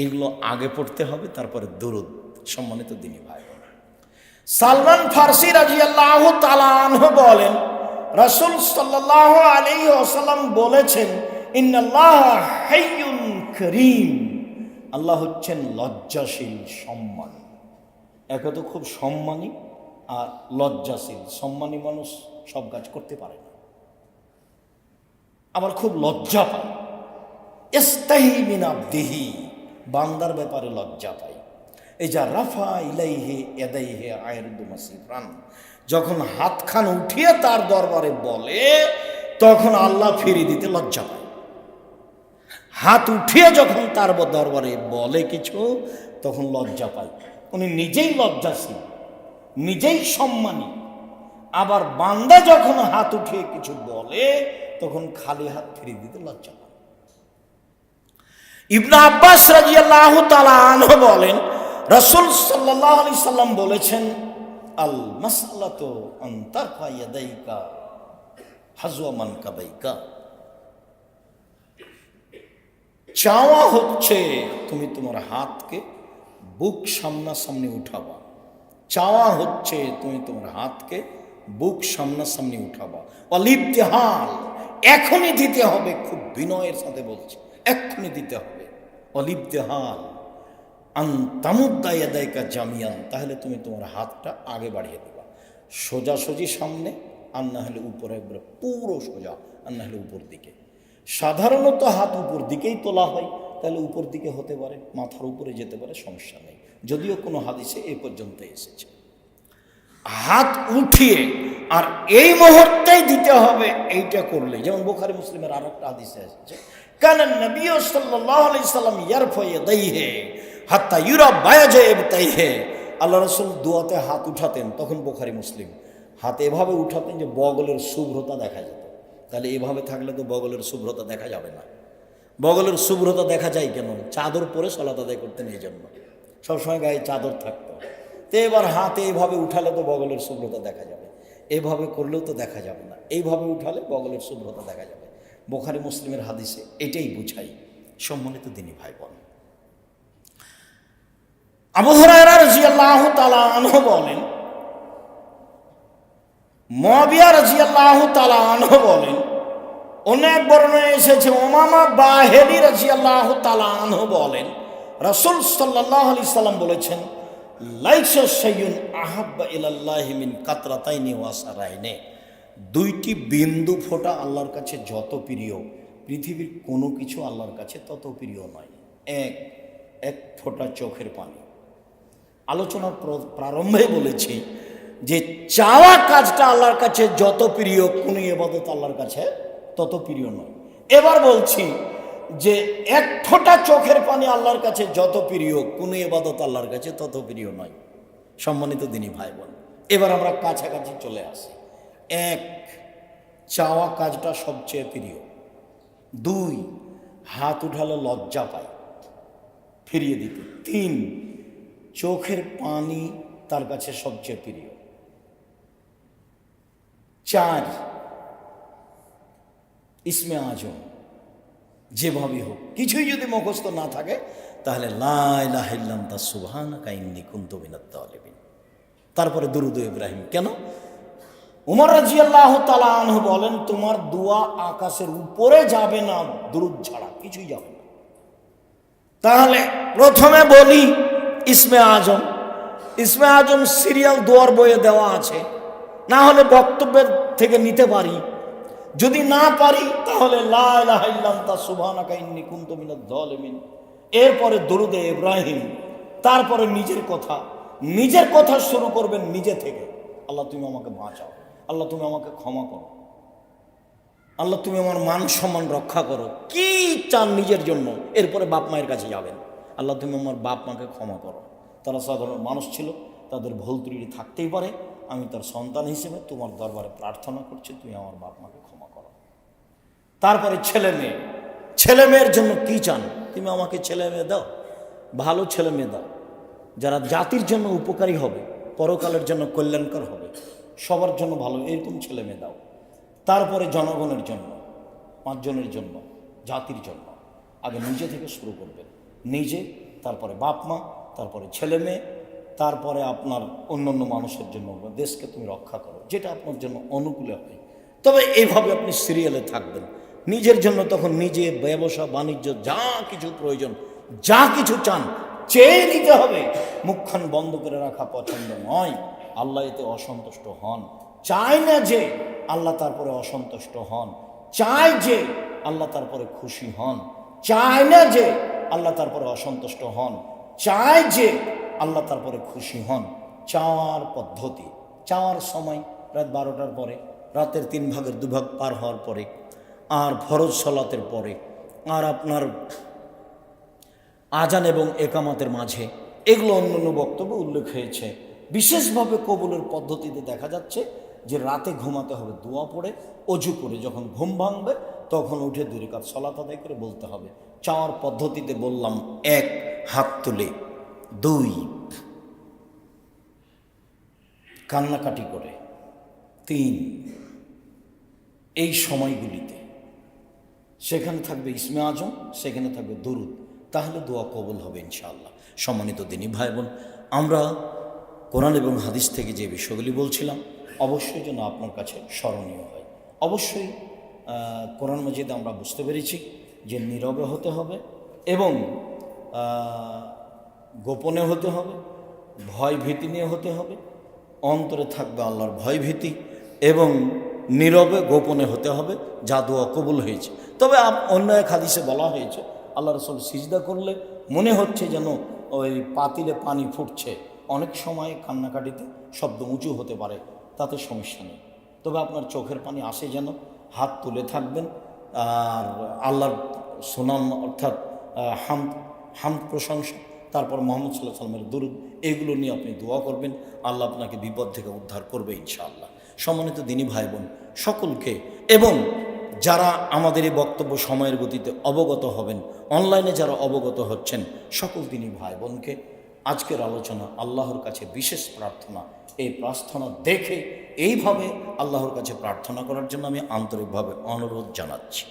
এগুলো আগে পড়তে হবে, তারপরে দুরূদ। সম্মানিত দিনী ভাই, সালমান ফারসি রাদিয়াল্লাহু তাআলা আনহু বলেন, রাসূল সাল্লাল্লাহু আলাইহি ওয়াসাল্লাম বলেছেন, ইন্নাল্লাহা হাইয়ুন কারীম, আল্লাহ হচ্ছেন লজ্জাশীল, সম্মানী। একে তো খুব সম্মানী আর লজ্জাশীল। সম্মানী মানুষ সব কাজ করতে পারে না, আবার খুব লজ্জা পায়। ইস্তাহি মিন আবদিহি, বান্দার ব্যাপারে লজ্জা পায়। এই যা রাফা ইলাইহি ইয়াদাইহি আয়রদু মাসিফান, যখন হাতখান উঠিয়ে তার দরবারে বলে, তখন আল্লাহ ফিরিয়ে দিতে লজ্জা পায়। হাত উঠিয়ে যখন তার দরবারে বলে কিছু, তখন লজ্জা পায়। উনি নিজেই লজ্জাশীল, নিজেই সম্মানী। আবার বান্দা যখন হাত উঠিয়ে কিছু বলে, তখন খালি হাত ফিরিয়ে দিতে লজ্জা পায়। ইবনে আব্বাস রাদিয়াল্লাহু তাআলা আনহু বলেন, রাসূল সাল্লাল্লাহু আলাইহি সাল্লাম বলেছেন, আল মাসআলাতু আন তারফা ইয়াদাইকা হাজওয়া মানকাবাইকা, চাওয়া হচ্ছে তুমি তোমার হাতকে বুক সামনাসামনি উঠাবা। চাওয়া হচ্ছে তুমি তোমার হাতকে বুক সামনাসামনি উঠাবা। অলিবতিহাল, এখনই দিতে হবে, খুব বিনয়ের সাথে বলছে, এক্ষুনি দিতে হবে। অলিবতিহাল আন তামুদ্দা ইয়াদাইকা জামিয়ান, তাহলে তুমি তোমার হাতটা আগে বাড়িয়ে দেবা, সোজাসুজি সামনে, আর না হলে উপরে একবারে পুরো সোজা, আর না হলে উপর দিকে। সাধারণত হাত উপর দিকেই তোলা হয়, তাহলে উপর দিকে হতে পারে, মাথার উপরে যেতে পারে, সমস্যা নেই। যদিও কোনো হাদিসে এই পর্যন্ত এসেছে হাত উঠিয়ে আর এই মুহূর্তেই দিতে হবে, এইটা করলে। যেমন বুখারী মুসলিমের আর একটা হাদিসে এসেছে, কানা নবী সাল্লাল্লাহু আলাইহি সাল্লাম ইয়ারফা ইয়াদাইহি হাত্তা ইউরা বায়াজা ইবতাইহি, আল্লাহ রাসূল দোয়াতে হাত উঠাতেন, তখন বুখারী মুসলিম, হাত এভাবে উঠাতেন যে বগলের শুভ্রতা দেখা যেত। তাহলে এভাবে থাকলে তো বগলের শুভ্রতা দেখা যাবে না। বগলের শুভ্রতা দেখা যায় কেন? চাদর পরে সালাত আদায় করতেন, এই জন্য সবসময় গায়ে চাদর থাকতো। তো এবার হাতে এইভাবে উঠালে তো বগলের শুভ্রতা দেখা যাবে, এইভাবে করলেও তো দেখা যাবে না, এইভাবে উঠালে বগলের শুভ্রতা দেখা যাবে। বুখারী মুসলিমের হাদিসে এটাই বুঝাই। সম্মানিত দিনী ভাই বোন, আবু হুরায়রা রাদিয়াল্লাহু তাআলা আনহু বলেন, মুআবিয়া রাদিয়াল্লাহু তাআলা আনহু বলেন, অনেক বর্ণনায় এসেছে, উমামা বাহিলি রাদিয়াল্লাহু তাআলা আনহু বলেন, রাসূল সাল্লাল্লাহু আলাইহি সাল্লাম বলেছেন, লাইসা শাইউন আহাব্বা ইলাল্লাহি মিন কাতরাতাইনি ওয়া সারাইনি, দুইটি বিন্দু ফোঁটা আল্লাহর কাছে যত প্রিয়, পৃথিবীর কোনো কিছু আল্লাহর কাছে তত প্রিয় নয়। এক ফোঁটা চোখের পানি। আলোচনার প্রারম্ভে বলেছি যে চাওয়া কাজটা আল্লাহর কাছে যত প্রিয়, কোনো ইবাদত আল্লাহর কাছে তত প্রিয় নয়। এবার বলছি যে এক ফোঁটা চোখের পানি আল্লাহর কাছে যত প্রিয়, কোনো ইবাদত আল্লাহর কাছে তত প্রিয় নয়। সম্মানিত দিনী ভাই বোন, এবার আমরা কাছাকাছি চলে আসি। এক, চাওয়া কাজটা সবচেয়ে প্রিয়। দুই, হাত উঠালে লজ্জা পায়, ফিরিয়ে দিতে। তিন, চোখের পানি তার কাছে সবচেয়ে প্রিয়। চার, ইসমে আজম যেভাবে হোক, কিছুই যদি মুখস্থ না থাকে, তাহলে লা ইলাহা ইল্লা আনতা সুবহানাকা ইন্নী কুনতু মিনাজ জালিমিন। তারপরে দুরূদ ইব্রাহিম। কেন? উমর রাদিয়াল্লাহু তাআলা আনহু বলেন, তোমার দোয়া আকাশের উপরে যাবে না দুরূদ ছাড়া, কিছুই যাবে না। তাহলে প্রথমে বলি ইসমে আজম। ইসমে আজম সিরিয়াল দোয়ার বইয়ে দেওয়া আছে, না হলে বক্তব্যের থেকে নিতে পারি। যদি না পারি তাহলে লা ইলাহা ইল্লা আনতা সুবহানাকা ইন্নী কুনতু মিনাজ জালিমিন। এরপরে দরুদে ইব্রাহিম, তারপরে নিজের কথা শুরু করবেন নিজে থেকে। আল্লাহ তুমি আমাকে বাঁচাও, আল্লাহ তুমি আমাকে ক্ষমা করো। আল্লাহ তুমি আমার মান সম্মান রক্ষা করো, কি চান নিজের জন্য, এরপরে বাপ মায়ের কাছে যাবেন, আল্লাহ তুমি আমার বাপ মাকে ক্ষমা করো, তারা সাধারণ মানুষ ছিল, তাদের ভুল ত্রুটি থাকতেই পারে, আমি তার সন্তান হিসেবে তোমার দরবারে প্রার্থনা করছি, তুমি আমার বাপ মাকে ক্ষমা করো। তারপরে ছেলে মেয়ে, ছেলে মেয়ের জন্য কি চান, তুমি আমাকে ছেলে মেয়ে দাও, ভালো ছেলে মেয়ে দাও, যারা জাতির জন্য উপকারী হবে, পরকালের জন্য কল্যাণকর হবে, সবার জন্য ভালো, এরকম ছেলে মেয়ে দাও। তারপরে জনগণের জন্য, 5 জনের জন্য, জাতির জন্য, আগে নিজে থেকে শুরু করবেন, নিজে, তারপরে বাপ মা, তারপরে ছেলে মেয়ে, তারপরে আপনার অন্যান্য মানুষের জন্য, দেশকে তুমি রক্ষা করো, যেটা আপনার জন্য অনুকূলে হয়। তবে এইভাবে আপনি সিরিয়ালে থাকবেন, নিজের জন্য তখন নিজে ব্যবসা বাণিজ্য যা কিছু প্রয়োজন, যা কিছু চান চেয়ে নিতে হবে, মুখখান বন্ধ করে রাখা পছন্দ নয়। আল্লাহ এতে অসন্তুষ্ট হন, চায় না যে আল্লাহ তারপরে অসন্তুষ্ট হন, চায় যে আল্লাহ তারপরে খুশি হন, চায় না যে আল্লাহ তারপরে অসন্তুষ্ট হন, চায় যে আল্লাহ তারপরে খুশি হন। চাওয়ার পদ্ধতি, চাওয়ার সময় রাত 12টার পরে, রাতের 3 ভাগের 2 ভাগ পার হওয়ার পরে, আর ফরজ সালাতের পরে, আর আপনার আজান এবং একামাতের মাঝে, এগুলো অন্যান্য বক্তব্য উল্লেখ হয়েছে। বিশেষভাবে কবুলের পদ্ধতিতে দেখা যাচ্ছে যে রাতে ঘুমাতে হবে দোয়া পড়ে, অজু করে, যখন ঘুম ভাঙবে তখন উঠে 2 রাকাত সালাত আদায় করে বলতে হবে। চাওয়ার পদ্ধতিতে বললাম, 1 হাত তুলে, 2 কান্নাকাটি করে, 3 এই সময়গুলিতে সেখানে থাকবে ইসমে আজম, সেখানে থাকবে দরুদ, তাহলে দোয়া কবুল হবে ইনশাআল্লাহ। সম্মানিত দিনী ভাই বোন, আমরা কোরআন এবং হাদিস থেকে যে বিষয়গুলি বলছিলাম অবশ্যই যেন আপনার কাছে স্মরণীয় হয়। অবশ্যই কোরআন মাজিদে আমরা বুঝতে পেরেছি যে নীরবে হতে হবে এবং গোপনে হতে হবে, ভয় ভীতি নিয়ে হতে হবে, অন্তরে থাকবে আল্লাহর ভয় ভীতি, এবং নীরবে গোপনে হতে হবে, যা দোয়া কবুল হয়েছে। তবে অন্য এক হাদিসে বলা হয়েছে আল্লাহ রাসূল সিজদা করলে মনে হচ্ছে যেন ওই পাতিলে পানি ফুটছে, অনেক সময় কান্নাকাটিতে শব্দ উঁচু হতে পারে, তাতে সমস্যা নেই। তবে আপনার চোখের পানি আসে যেন, হাত তুলে থাকবেন, আর আল্লাহর সুনাম অর্থাৎ হামদ প্রশংসা, তারপর মুহাম্মদ সাল্লাল্লাহু আলাইহি ওয়াসাল্লামের দুরূদ, এগুলো নিয়ে আপনি দোয়া করবেন, আল্লাহ আপনাকে বিপদ থেকে উদ্ধার করবে ইনশাআল্লাহ। সম্মানিত দিনী ভাই বোন সকলকে, এবং যারা আমাদের এই বক্তব্য সময়ের গতিতে অবগত হবেন, অনলাইনে যারা অবগত হচ্ছেন, সকল দিনী ভাই বোনকে আজকের আলোচনা, আল্লাহর কাছে বিশেষ প্রার্থনা, এই প্রার্থনা দেখে এইভাবে আল্লাহর কাছে প্রার্থনা করার জন্য আমি আন্তরিকভাবে অনুরোধ জানাচ্ছি।